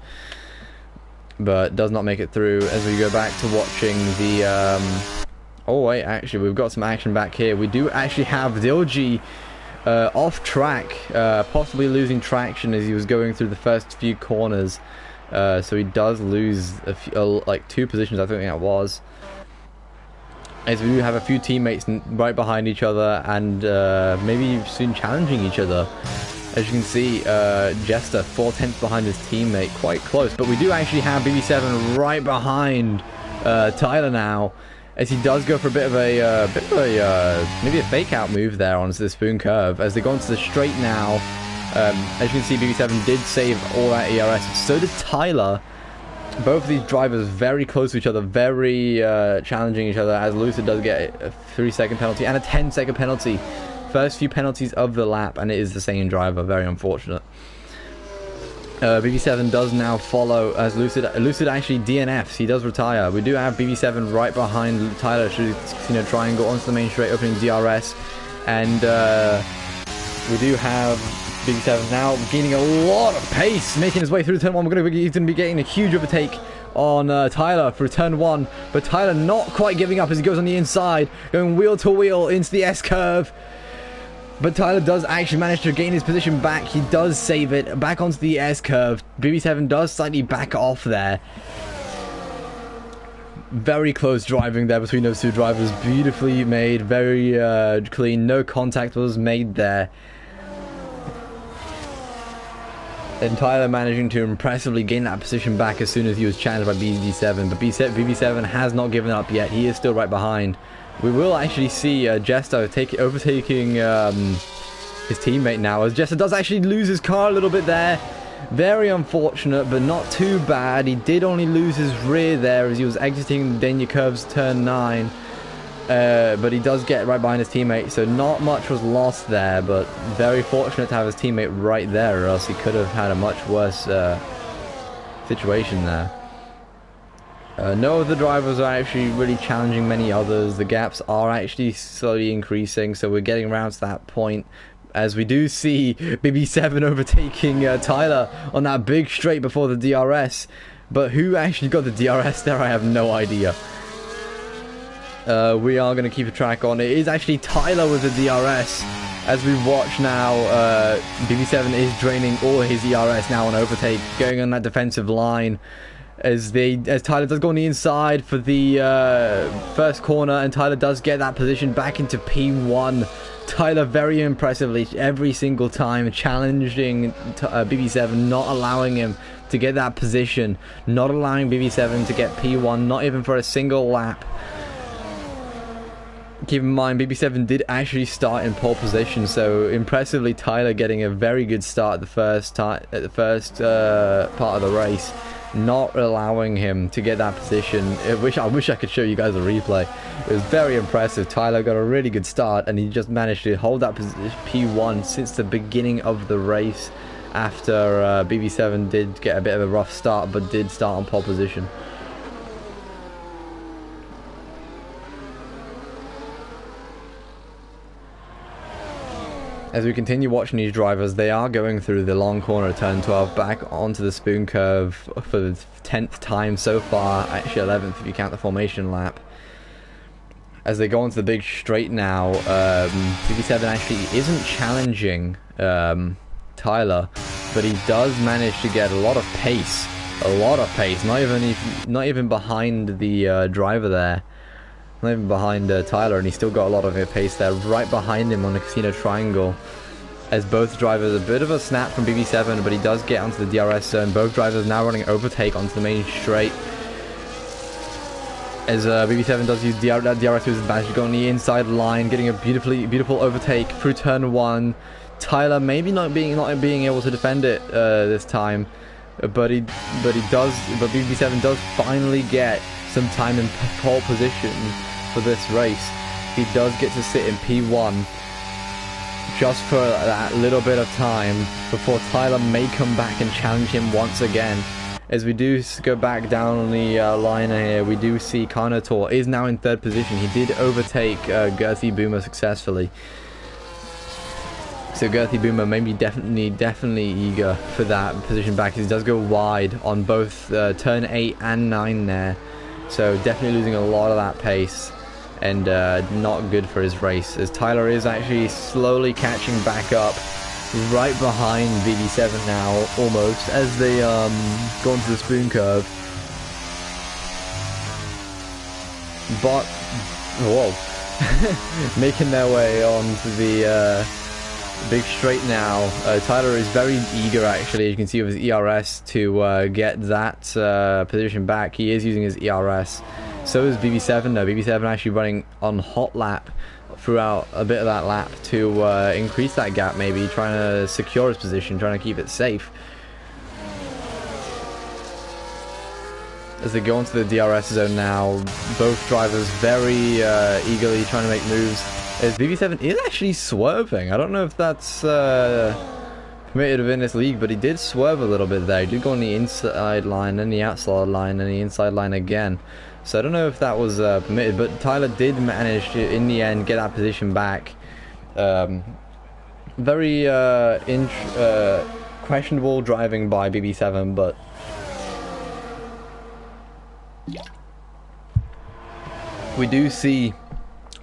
but does not make it through. As we go back to watching the oh wait, actually we've got some action back here. We do actually have Dilgy off track, possibly losing traction as he was going through the first few corners. So he does lose like 2 positions, I think that was. As we do have a few teammates right behind each other, and maybe soon challenging each other. As you can see, Jester 4 tenths behind his teammate, quite close. But we do actually have BB7 right behind Tyler now, as he does go for a bit of a maybe a fake out move there onto the spoon curve as they go into the straight now. As you can see, BB7 did save all that ERS. So did Tyler. Both of these drivers very close to each other, very challenging each other, as Lucid does get a 3-second penalty and a 10-second penalty. First few penalties of the lap, and it is the same driver. Very unfortunate. BB7 does now follow as Lucid actually DNFs. He does retire. We do have BB7 right behind Tyler through Casino Triangle onto the main straight, opening DRS, and we do have BB7 now gaining a lot of pace, making his way through turn 1. He's going to be getting a huge overtake on Tyler through turn 1, but Tyler not quite giving up as he goes on the inside, going wheel to wheel into the S curve. But Tyler does actually manage to gain his position back. He does save it back onto the S curve. BB7 does slightly back off there. Very close driving there between those two drivers. Beautifully made, very clean. No contact was made there. And Tyler managing to impressively gain that position back as soon as he was challenged by BB7. But BB7 has not given up yet. He is still right behind. We will actually see Jester overtaking his teammate now, as Jester does actually lose his car a little bit there. Very unfortunate, but not too bad. He did only lose his rear there as he was exiting Dania Curve's turn 9. But he does get right behind his teammate, so not much was lost there, but very fortunate to have his teammate right there, or else he could have had a much worse situation there. No other drivers are actually really challenging many others. The gaps are actually slowly increasing, so we're getting around to that point as we do see BB7 overtaking Tyler on that big straight before the DRS. But who actually got the DRS there, I have no idea. We are going to keep a track on. It is actually Tyler with the DRS. As we watch now, BB7 is draining all his ERS now on overtake, going on that defensive line. As Tyler does go on the inside for the first corner, and Tyler does get that position back into P1. Tyler very impressively every single time challenging BB7, not allowing him to get that position, not allowing BB7 to get P1, not even for a single lap. Keep in mind, BB7 did actually start in pole position, so impressively Tyler getting a very good start at the first part of the race, not allowing him to get that position. I wish I could show you guys a replay. It was very impressive. Tyler got a really good start, and he just managed to hold that position P1 since the beginning of the race, after BB7 did get a bit of a rough start, but did start on pole position. As we continue watching these drivers, they are going through the long corner of turn 12 back onto the spoon curve for the 10th time so far, actually 11th if you count the formation lap. As they go onto the big straight now, BB7 actually isn't challenging Tyler, but he does manage to get a lot of pace, not even behind the driver there. Not even behind Tyler, and he's still got a lot of pace there, right behind him on the Casino Triangle. As both drivers, a bit of a snap from BB7, but he does get onto the DRS zone. Both drivers now running overtake onto the main straight. As BB7 does use that DRS to his advantage, going on the inside line, getting a beautiful overtake through turn 1. Tyler maybe not being able to defend it this time, but BB7 does finally get some time in pole position for this race. He does get to sit in P1 just for that little bit of time before Tyler may come back and challenge him once again. As we do go back down on the line here, we do see Carnotaur is now in 3rd position. He did overtake Girthy Boomer successfully. So Girthy Boomer may be definitely eager for that position back, as he does go wide on both turn 8 and 9 there. So definitely losing a lot of that pace, and not good for his race, as Tyler is actually slowly catching back up right behind BB7 now, almost, as they go into the spoon curve. But, whoa, making their way onto the Big straight now. Tyler is very eager, actually, as you can see with his ERS, to get that position back. He is using his ERS. So is BB7 though. BB7 actually running on hot lap throughout a bit of that lap to increase that gap, maybe trying to secure his position, trying to keep it safe. As they go into the DRS zone now, both drivers very eagerly trying to make moves. As BB7 is actually swerving. I don't know if that's permitted within this league, but he did swerve a little bit there. He did go on the inside line, then the outside line, and the inside line again. So I don't know if that was permitted, but Tyler did manage to, in the end, get that position back. Very questionable driving by BB7, but we do see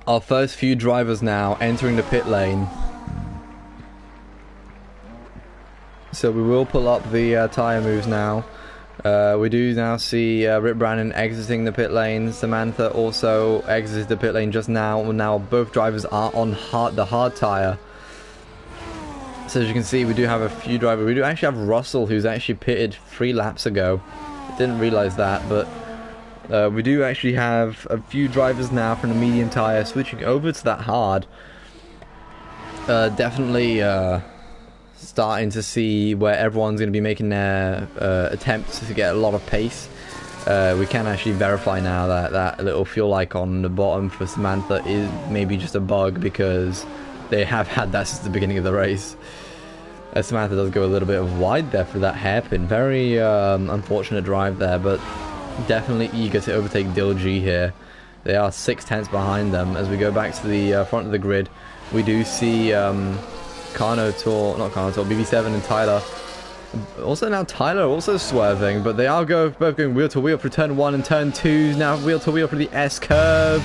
our first few drivers now entering the pit lane. So we will pull up the tyre moves now. We do now see Rip Brandon exiting the pit lane. Samantha also exited the pit lane just now. Now both drivers are on the hard tyre. So as you can see, we do have a few drivers. We do actually have Russell, who's actually pitted 3 laps ago. Didn't realise that, but we do actually have a few drivers now from the medium tyre switching over to that hard. Definitely starting to see where everyone's going to be making their attempts to get a lot of pace. We can actually verify now that that little fuel icon on the bottom for Samantha is maybe just a bug, because they have had that since the beginning of the race. Samantha does go a little bit wide there for that hairpin. Very unfortunate drive there, but definitely eager to overtake Dilg here. They are 6/10 behind them. As we go back to the front of the grid, we do see BB7 and Tyler. Also now Tyler also swerving, but they are both going wheel to wheel for turn 1 and turn 2. Now wheel to wheel for the S curve.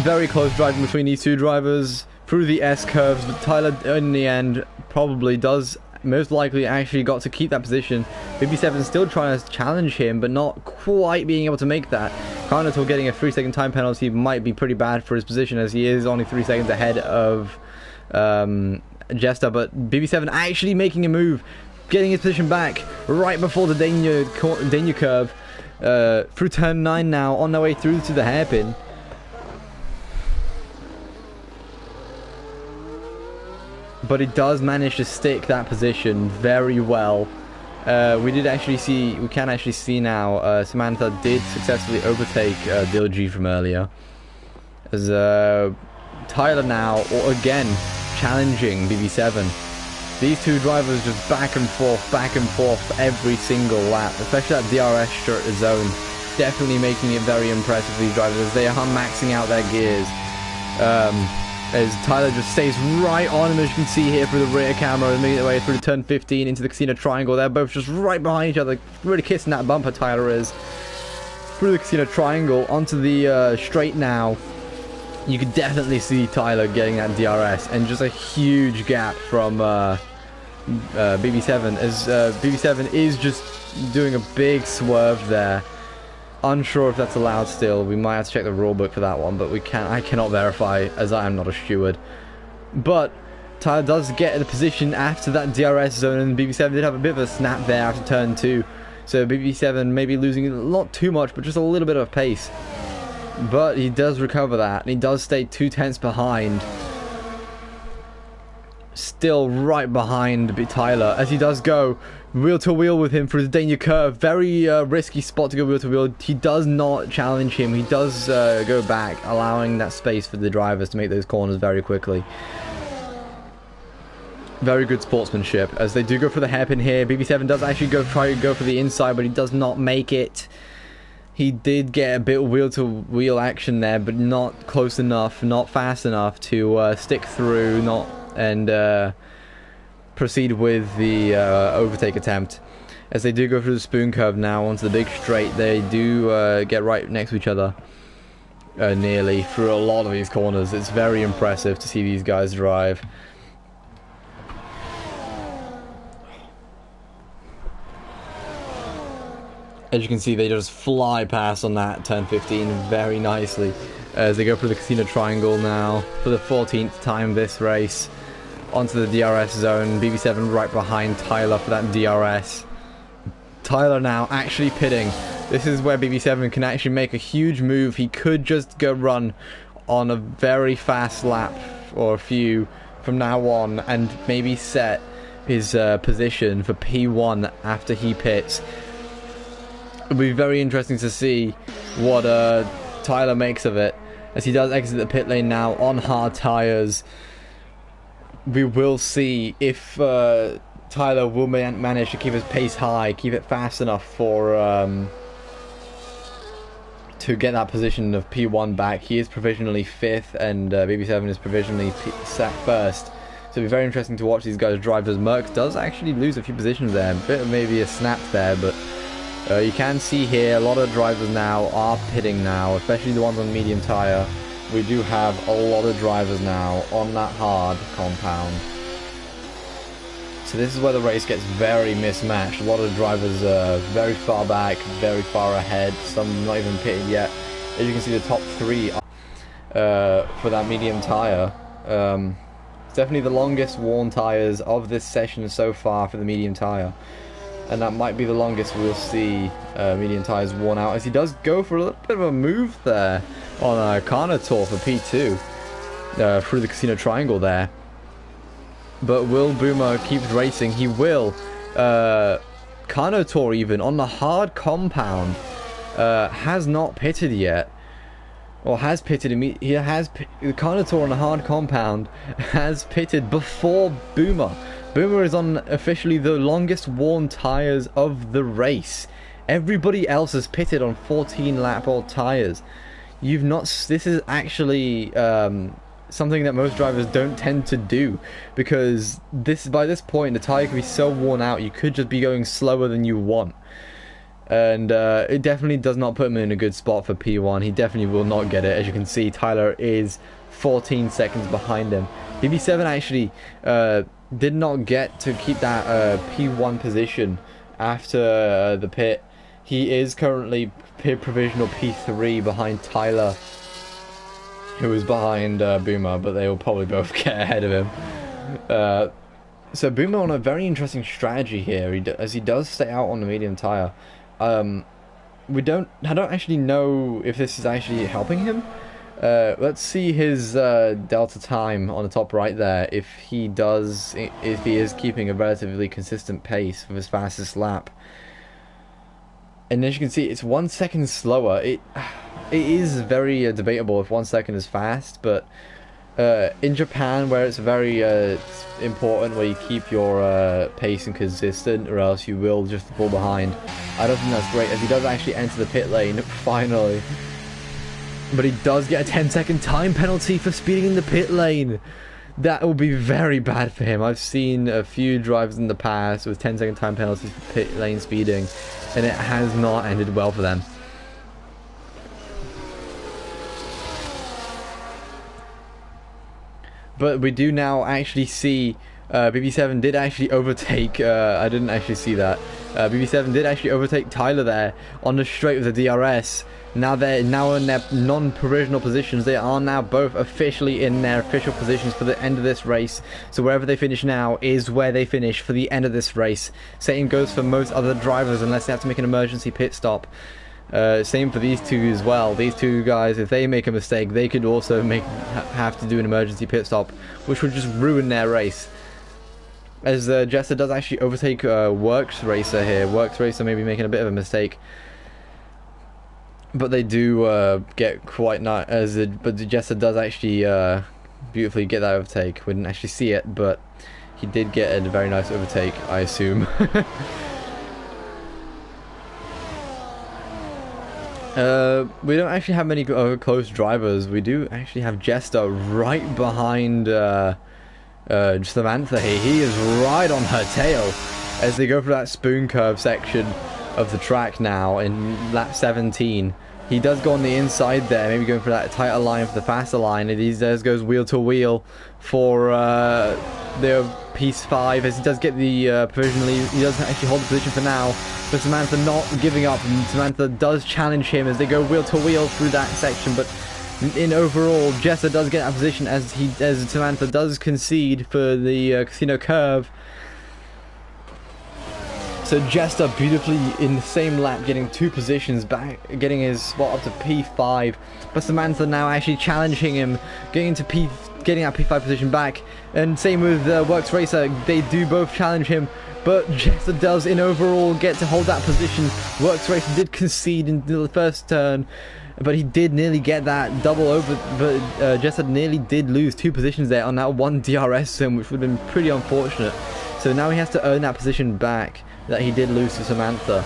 Very close driving between these two drivers through the S curves, but Tyler in the end probably does most likely actually got to keep that position. BB7 still trying to challenge him, but not quite being able to make that. Carnotor getting a 3-second time penalty might be pretty bad for his position, as he is only 3 seconds ahead of Jester, but BB7 actually making a move, getting his position back right before the danger curve, through turn 9 now, on their way through to the hairpin. But he does manage to stick that position very well. We can actually see now Samantha did successfully overtake Dilg from earlier. As Tyler now, again, challenging BB7. These two drivers just back and forth every single lap, especially that DRS zone. Definitely making it very impressive for these drivers as they are maxing out their gears. As Tyler just stays right on him, as you can see here through the rear camera, and making their way through turn 15 into the casino triangle. They're both just right behind each other, really kissing that bumper. Tyler is through the casino triangle onto the straight now. You could definitely see Tyler getting that DRS, and just a huge gap from BB7, as BB7 is just doing a big swerve there. Unsure if that's allowed still. We might have to check the rulebook for that one, but I cannot verify, as I am not a steward. But Tyler does get in a position after that DRS zone, and BB7 did have a bit of a snap there after turn 2. So BB7 maybe losing not too much, but just a little bit of pace. But he does recover that, and he does stay 2/10 behind. Still right behind Tyler, as he does go wheel to wheel with him through the danger curve. Very risky spot to go wheel to wheel. He does not challenge him. He does go back, allowing that space for the drivers to make those corners very quickly. Very good sportsmanship, as they do go for the hairpin here. BB7 does actually try to go for the inside, but he does not make it. He did get a bit of wheel-to-wheel action there, but not close enough, not fast enough to stick through, and proceed with the overtake attempt. As they do go through the spoon curve now onto the big straight, they do get right next to each other nearly through a lot of these corners. It's very impressive to see these guys drive. As you can see, they just fly past on that turn 15 very nicely as they go through the Casino Triangle now for the 14th time this race onto the DRS zone. BB7 right behind Tyler for that DRS. Tyler now actually pitting. This is where BB7 can actually make a huge move. He could just go run on a very fast lap or a few from now on and maybe set his position for P1 after he pits. It'll be very interesting to see what Tyler makes of it as he does exit the pit lane now on hard tires. We will see if Tyler will manage to keep his pace high, keep it fast enough for to get that position of P1 back. He is provisionally 5th and BB7 is provisionally first. So it'll be very interesting to watch these guys drive as Merckx does actually lose a few positions there. Bit of maybe a snap there, but you can see here a lot of drivers now are pitting now, especially the ones on medium tyre. We do have a lot of drivers now on that hard compound. So this is where the race gets very mismatched. A lot of drivers very far back, very far ahead, some not even pitted yet. As you can see, the top 3 for that medium tyre. It's definitely the longest worn tyres of this session so far for the medium tyre. And that might be the longest we'll see medium tyres worn out, as he does go for a little bit of a move there on Carnotaur for P2 through the Casino Triangle there. But will Boomer keep racing? He will. Carnotaur even on the hard compound has not pitted yet. Or has pitted he has Carnotaur on the hard compound has pitted before Boomer. Boomer is on officially the longest worn tyres of the race. Everybody else has pitted on 14 lap old tyres. You've not. This is actually something that most drivers don't tend to do, because by this point the tyre can be so worn out you could just be going slower than you want. And it definitely does not put him in a good spot for P1. He definitely will not get it. As you can see, Tyler is 14 seconds behind him. BB7 actually did not get to keep that P1 position after the pit. He is currently provisional P3 behind Tyler, who is behind Boomer, but they will probably both get ahead of him. So Boomer on a very interesting strategy here, as he does stay out on the medium tyre. I don't actually know if this is actually helping him. Let's see his delta time on the top right there. If he is keeping a relatively consistent pace with his fastest lap. And as you can see, it's 1 second slower. It is very debatable if 1 second is fast, but in Japan, where it's very important where you keep your pace and consistent, or else you will just fall behind. I don't think that's great, as he does actually enter the pit lane finally. But he does get a 10-second time penalty for speeding in the pit lane. That will be very bad for him. I've seen a few drivers in the past with 10-second time penalties for pit lane speeding, and it has not ended well for them. But we do now actually see BB7 did actually overtake, I didn't actually see that. BB7 did actually overtake Tyler there on the straight with the DRS. Now they're in their non-provisional positions. They are now both officially in their official positions for the end of this race. So wherever they finish now is where they finish for the end of this race. Same goes for most other drivers unless they have to make an emergency pit stop. Same for these two as well. These two guys, if they make a mistake, they could also have to do an emergency pit stop, which would just ruin their race. As Jester does actually overtake Works Racer here. Works Racer may be making a bit of a mistake, but they do get quite nice. But Jester does actually beautifully get that overtake. We didn't actually see it, but he did get a very nice overtake, I assume. We don't actually have many close drivers. We do actually have Jester right behind Samantha here. He is right on her tail as they go through that spoon curve section of the track now in lap 17. He does go on the inside there, maybe going for that tighter line for the faster line, and he goes wheel to wheel for the piece 5 as he does get the provisionally. He does actually hold the position for now, but Samantha not giving up, and Samantha does challenge him as they go wheel to wheel through that section. But in overall, Jester does get that position as Samantha does concede for the casino curve. So Jester beautifully in the same lap getting 2 positions back, getting his spot up to P5. But Samantha now actually challenging him, getting that P5 position back. And same with Works Racer, they do both challenge him. But Jester does in overall get to hold that position. Works Racer did concede in the first turn, but he did nearly get that double over. But Jester nearly did lose 2 positions there on that one DRS zone, which would have been pretty unfortunate. So now he has to earn that position back that he did lose to Samantha.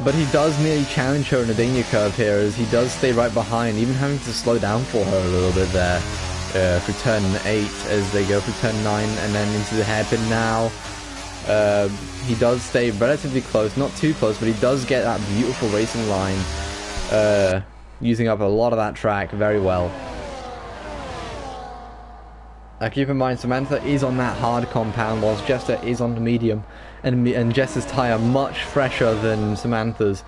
But he does nearly challenge her in a danger curve here, as he does stay right behind, even having to slow down for her a little bit there through turn 8 as they go through turn 9 and then into the hairpin now. He does stay relatively close, not too close, but he does get that beautiful racing line, using up a lot of that track very well. Keep in mind, Samantha is on that hard compound, whilst Jester is on the medium, and Jester's tyre much fresher than Samantha's.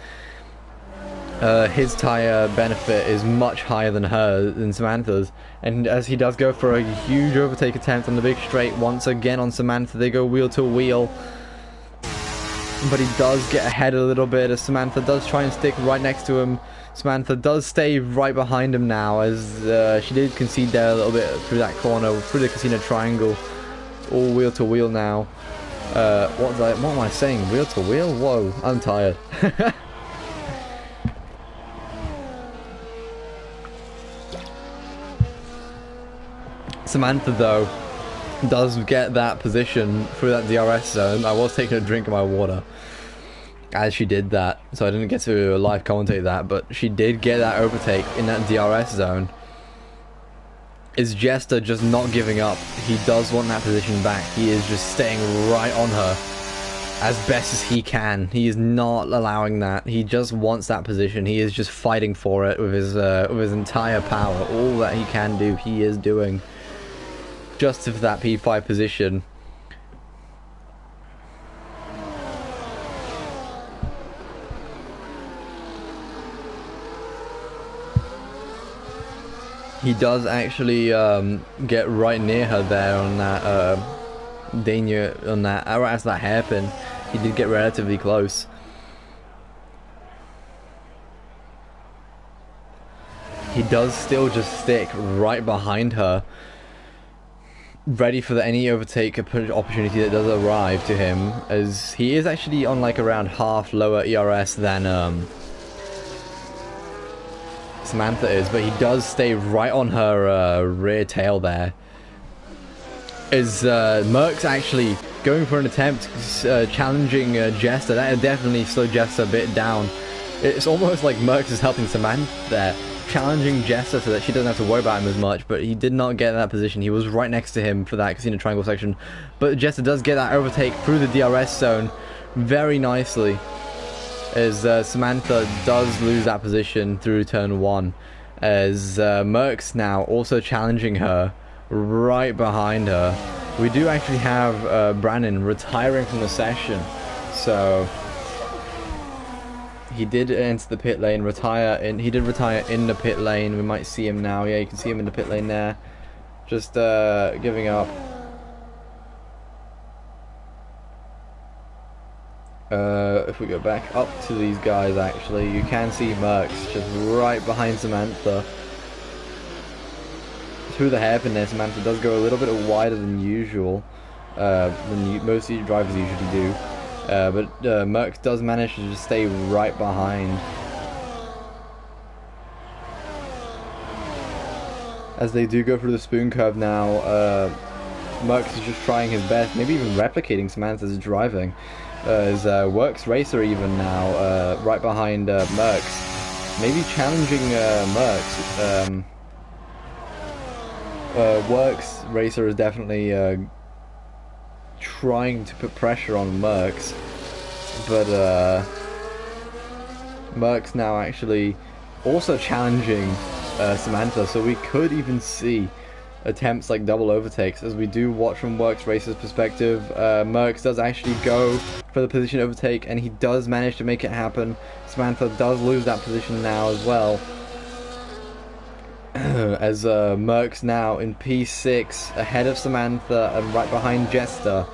His tyre benefit is much higher than Samantha's, and as he does go for a huge overtake attempt on the big straight once again on Samantha, they go wheel to wheel. But he does get ahead a little bit as Samantha does try and stick right next to him. Samantha does stay right behind him now, as she did concede there a little bit through that corner, through the casino triangle. All wheel to wheel now. What am I saying? Wheel to wheel? Whoa, I'm tired. Samantha, though, does get that position through that DRS zone. I was taking a drink of my water as she did that, so I didn't get to live commentate that, but she did get that overtake in that DRS zone. Is Jester just not giving up? He does want that position back. He is just staying right on her as best as he can. He is not allowing that. He just wants that position. He is just fighting for it with his entire power. All that he can do, he is doing just for that P5 position. He does actually get right near her there on that danger, on that right as that hairpin. He did get relatively close. He does still just stick right behind her, ready for any overtake opportunity that does arrive to him, as he is actually on like around half lower ERS than Samantha is, but he does stay right on her rear tail there. Is Merck's actually going for an attempt challenging Jester. That definitely slowed Jester a bit down. It's almost like Merck's is helping Samantha there, challenging Jester so that she doesn't have to worry about him as much, but he did not get in that position. He was right next to him for that casino triangle section, but Jester does get that overtake through the DRS zone very nicely, as Samantha does lose that position through turn 1, as Merck's now also challenging her right behind her. We do actually have Brandon retiring from the session, so he did enter the pit lane, he did retire in the pit lane. We might see him now. Yeah, you can see him in the pit lane there, just giving up. If we go back up to these guys, actually, you can see Merckx just right behind Samantha. Through the hairpin there, Samantha does go a little bit wider than usual, than most drivers usually do. But Merckx does manage to just stay right behind. As they do go through the spoon curve now, Merckx is just trying his best, maybe even replicating Samantha's driving. As Works Racer even now, right behind Merckx, maybe challenging Merckx. Works Racer is definitely trying to put pressure on Merckx, but Merckx now actually also challenging Samantha, so we could even see attempts like double overtakes. As we do watch from Works Racer's perspective, Merckx does actually go for the position overtake, and he does manage to make it happen. Samantha does lose that position now as well. As Merckx now in P6 ahead of Samantha and right behind Jester.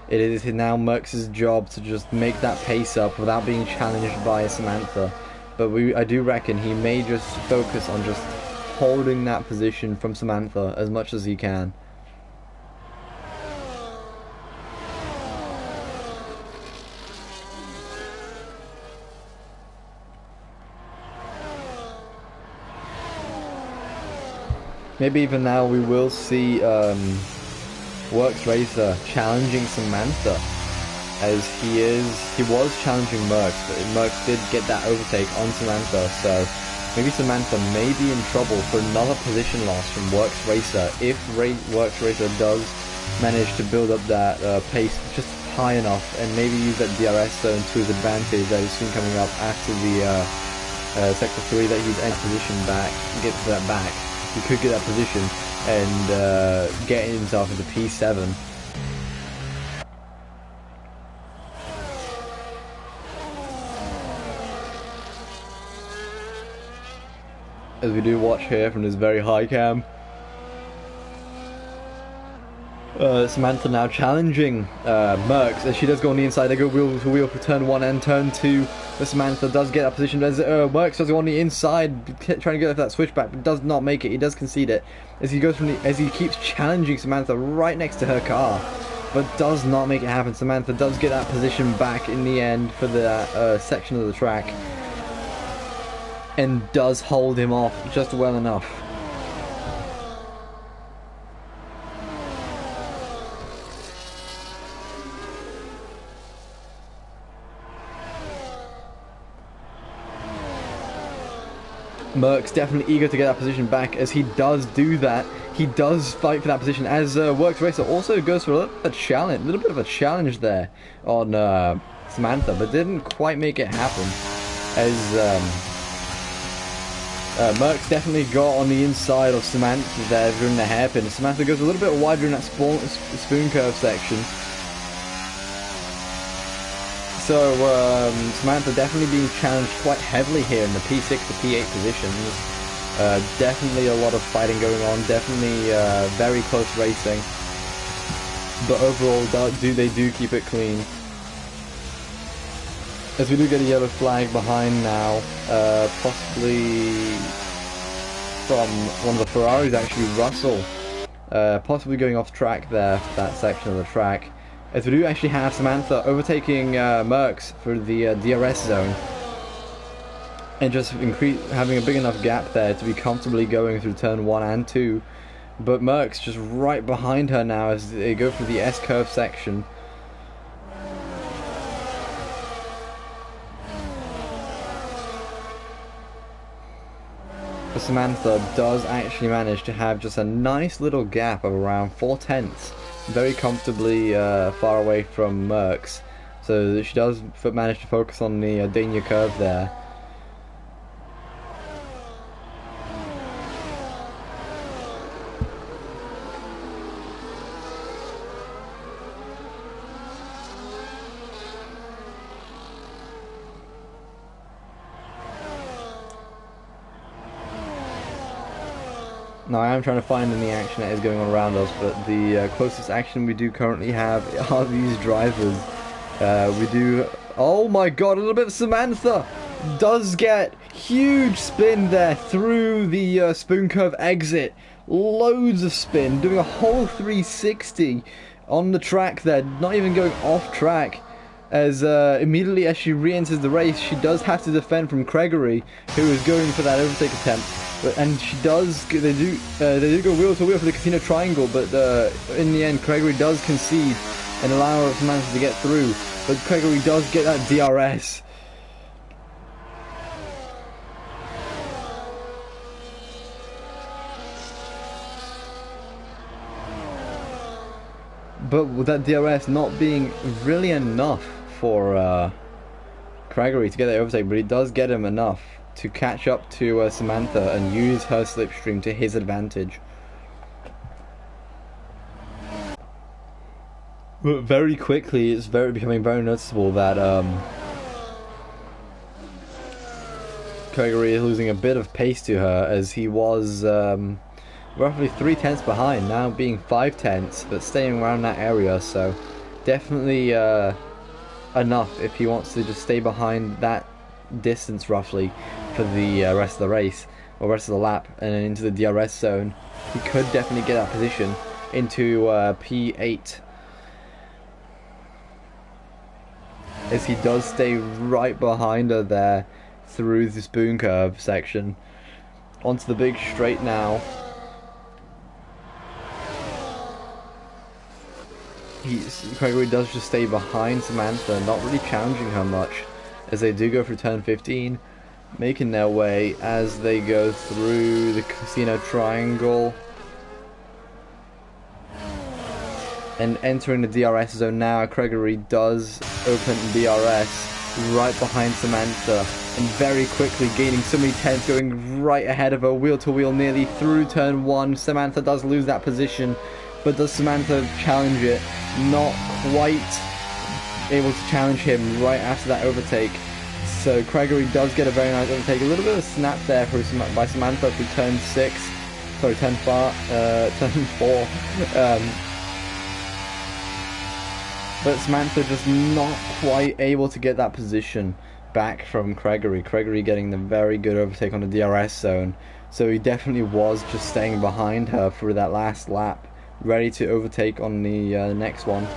It is now Merckx's job to just make that pace up without being challenged by Samantha. But I do reckon he may just focus on just holding that position from Samantha as much as he can. Maybe even now we will see Works Racer challenging Samantha, as he was challenging Merckx, but Merckx did get that overtake on Samantha, so maybe Samantha may be in trouble for another position loss from Works Racer if Works Racer does manage to build up that pace just high enough and maybe use that DRS zone to his advantage that is soon coming up after the sector 3 that he's in position back, get to that back. He could get that position and get himself into P7. As we do watch here from this very high cam, Samantha now challenging Merckx, as she does go on the inside. They go wheel to wheel for turn 1 and turn 2. But Samantha does get that position as Merckx does go on the inside, trying to get that switchback, but does not make it. He does concede it as he goes as he keeps challenging Samantha right next to her car, but does not make it happen. Samantha does get that position back in the end for the section of the track, and does hold him off just well enough. Merckx definitely eager to get that position back. As he does do that, he does fight for that position, as Works Racer also goes for a little bit of a challenge there on Samantha, but didn't quite make it happen, as Merckx definitely got on the inside of Samantha there during the hairpin. Samantha goes a little bit wider in that spoon curve section. So Samantha definitely being challenged quite heavily here in the P6 to P8 positions. Definitely a lot of fighting going on, definitely very close racing. But overall, they do keep it clean. As we do get a yellow flag behind now, possibly from one of the Ferraris, actually, Russell. Possibly going off track there for that section of the track. As we do actually have Samantha overtaking Merckx for the DRS zone, and just having a big enough gap there to be comfortably going through turn 1 and 2. But Merckx just right behind her now as they go through the S-curve section. But Samantha does actually manage to have just a nice little gap of around 0.4, very comfortably far away from Merckx, so she does manage to focus on the Dania curve there. Now I am trying to find any action that is going on around us, but the closest action we do currently have are these drivers. Oh my god, a little bit of Samantha! Does get huge spin there through the spoon curve exit. Loads of spin, doing a whole 360 on the track there, not even going off track. As immediately as she re-enters the race, she does have to defend from Gregory, who is going for that overtake attempt. And she does. They do go wheel to wheel for the casino triangle, but in the end, Gregory does concede and allow Samantha to get through. But Gregory does get that DRS. But with that DRS not being really enough for Gregory to get that overtake, but he does get him enough to catch up to Samantha and use her slipstream to his advantage. But very quickly, it's becoming very noticeable that Gregory is losing a bit of pace to her, as he was roughly 3/10 behind, now being 5/10, but staying around that area. So definitely enough if he wants to just stay behind that distance roughly for the rest of the race or rest of the lap and into the DRS zone. He could definitely get that position into P8, as he does stay right behind her there through the spoon curve section onto the big straight now. Gregory does just stay behind Samantha, not really challenging her much, as they do go through turn 15, making their way as they go through the casino triangle and entering the DRS zone now. Gregory does open DRS right behind Samantha and very quickly gaining so many tenths, going right ahead of her, wheel to wheel nearly through turn 1. Samantha does lose that position, but does Samantha challenge it? Not quite able to challenge him right after that overtake. So Gregory does get a very nice overtake. A little bit of a snap there by Samantha through turn 6. Sorry, turn 4. But Samantha just not quite able to get that position back from Gregory. Gregory getting the very good overtake on the DRS zone. So he definitely was just staying behind her through that last lap, ready to overtake on the next one.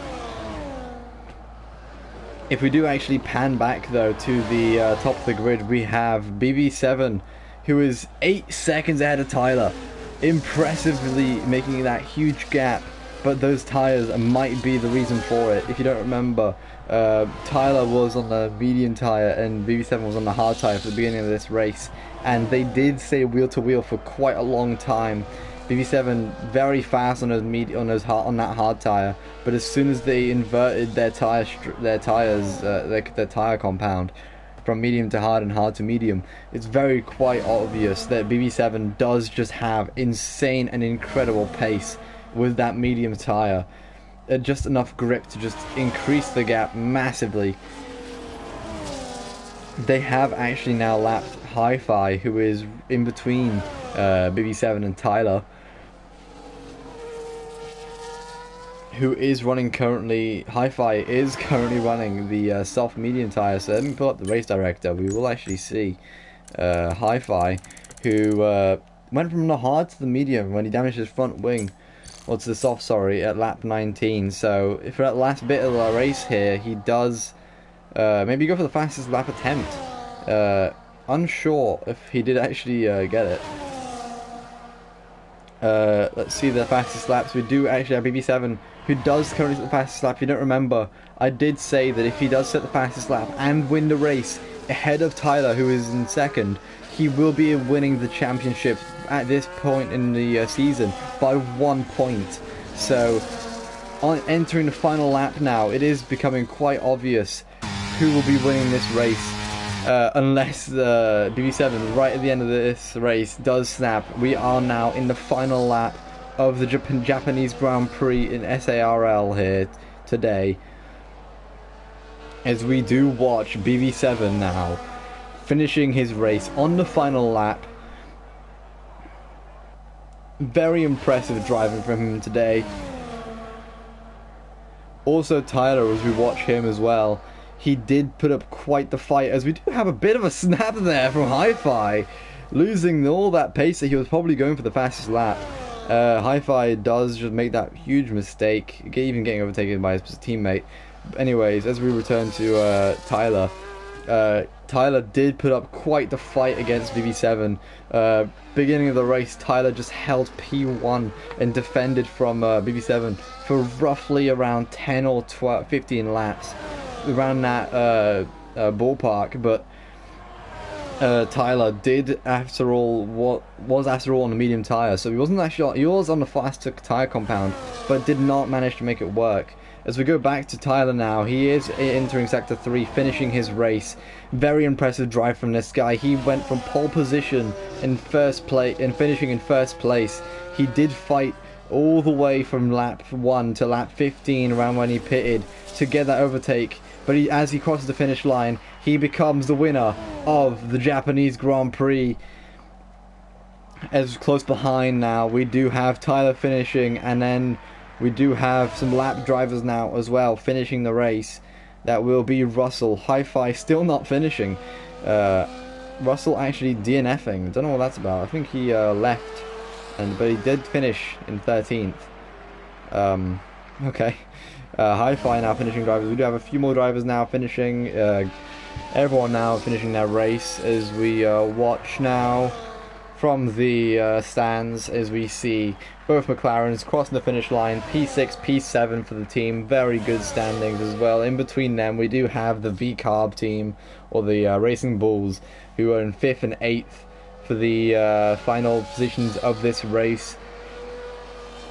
If we do actually pan back though to the top of the grid, we have BB7, who is 8 seconds ahead of Tyler, impressively making that huge gap. But those tires might be the reason for it. If you don't remember, Tyler was on the medium tire and BB7 was on the hard tire for the beginning of this race, and they did stay wheel to wheel for quite a long time. BB7 very fast on that hard tire, but as soon as they inverted their tire compound from medium to hard and hard to medium, it's very quite obvious that BB7 does just have insane and incredible pace with that medium tire. Just enough grip to just increase the gap massively. They have actually now lapped Hi-Fi, who is in between BB7 and Tyler, who is running currently. Hi-Fi is currently running the soft medium tire. So let me pull up the race director. We will actually see Hi-Fi, who went from the hard to the medium when he damaged his front wing, or to the soft, sorry, at lap 19. So for that last bit of the race here, he does maybe go for the fastest lap attempt. Unsure if he did actually get it. Let's see the fastest laps. We do actually have BB7, who does currently set the fastest lap. If you don't remember, I did say that if he does set the fastest lap and win the race ahead of Tyler, who is in second, he will be winning the championship at this point in the season by 1 point. So on entering the final lap now, it is becoming quite obvious who will be winning this race. Unless the BB7 right at the end of this race does snap. We are now in the final lap of the Japanese Grand Prix in SARL here today, as we do watch BB7 now finishing his race on the final lap. Very impressive driving from him today. Also Tyler, as we watch him as well, he did put up quite the fight, as we do have a bit of a snap there from Hi-Fi, losing all that pace that he was probably going for the fastest lap. Hi-Fi does just make that huge mistake, even getting overtaken by his teammate. Anyways, as we return to Tyler, Tyler did put up quite the fight against BB7. Beginning of the race, Tyler just held P1 and defended from BB7 for roughly around 10 or 12, 15 laps, around that ballpark. But Tyler did, after all, was on the medium tire, so he wasn't actually he was on the faster tire compound, but did not manage to make it work. As we go back to Tyler now, he is entering Sector 3, finishing his race. Very impressive drive from this guy. He went from pole position in first place and finishing in first place. He did fight all the way from lap 1 to lap 15 around when he pitted to get that overtake. But as he crosses the finish line, he becomes the winner of the Japanese Grand Prix. As close behind now, we do have Tyler finishing, and then we do have some lap drivers now as well finishing the race. That will be Russell. Hi-Fi still not finishing. Russell actually DNFing. Don't know what that's about. I think he left, but he did finish in 13th. Okay. Hi-Fi now finishing drivers. We do have a few more drivers now finishing. Everyone now finishing their race as we watch now from the stands as we see both McLarens crossing the finish line. P6, P7 for the team. Very good standings as well. In between them we do have the V-Carb team, or the Racing Bulls, who are in 5th and 8th for the final positions of this race.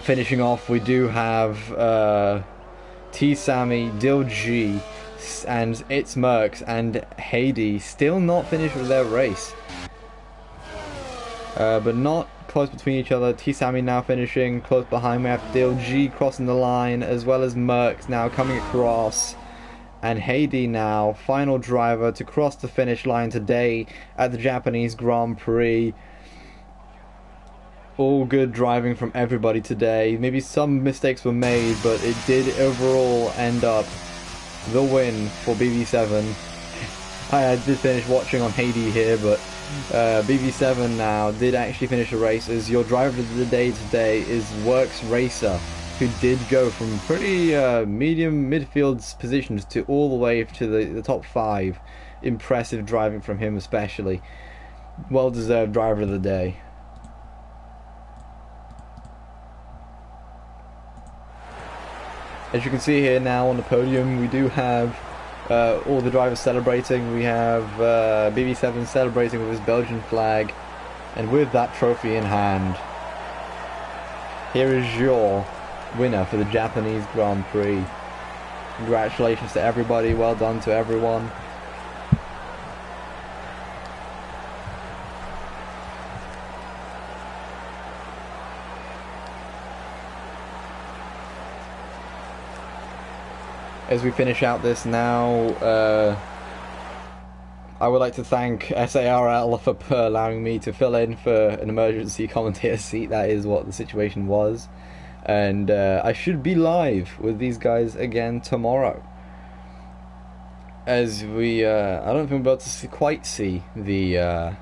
Finishing off we do have T-Sammy, Dil G, and It's Mercs and Haiti still not finished with their race. But not close between each other. T-Sammy now finishing. Close behind we have Dil G crossing the line, as well as Mercs now coming across. And Haiti now, final driver to cross the finish line today at the Japanese Grand Prix. All good driving from everybody today. Maybe some mistakes were made, but it did overall end up the win for BB7. I did finish watching on Haiti here, but BB7 now did actually finish the race. As your driver of the day today is Works Racer, who did go from pretty medium midfield positions to all the way to the top 5. Impressive driving from him especially. Well deserved driver of the day. As you can see here now on the podium, we do have all the drivers celebrating. We have BB7 celebrating with his Belgian flag, and with that trophy in hand, here is your winner for the Japanese Grand Prix. Congratulations to everybody, well done to everyone. As we finish out this now, I would like to thank SARL for allowing me to fill in for an emergency commentator seat. That is what the situation was. And I should be live with these guys again tomorrow. As we, I don't think we're able to quite see the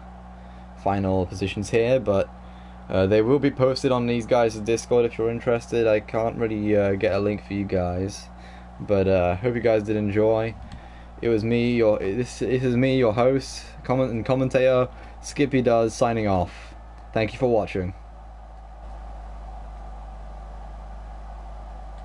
final positions here, but they will be posted on these guys' Discord if you're interested. I can't really get a link for you guys. But hope you guys did enjoy. It was me, this is me, your host, commentator, Skippy Does, signing off. Thank you for watching.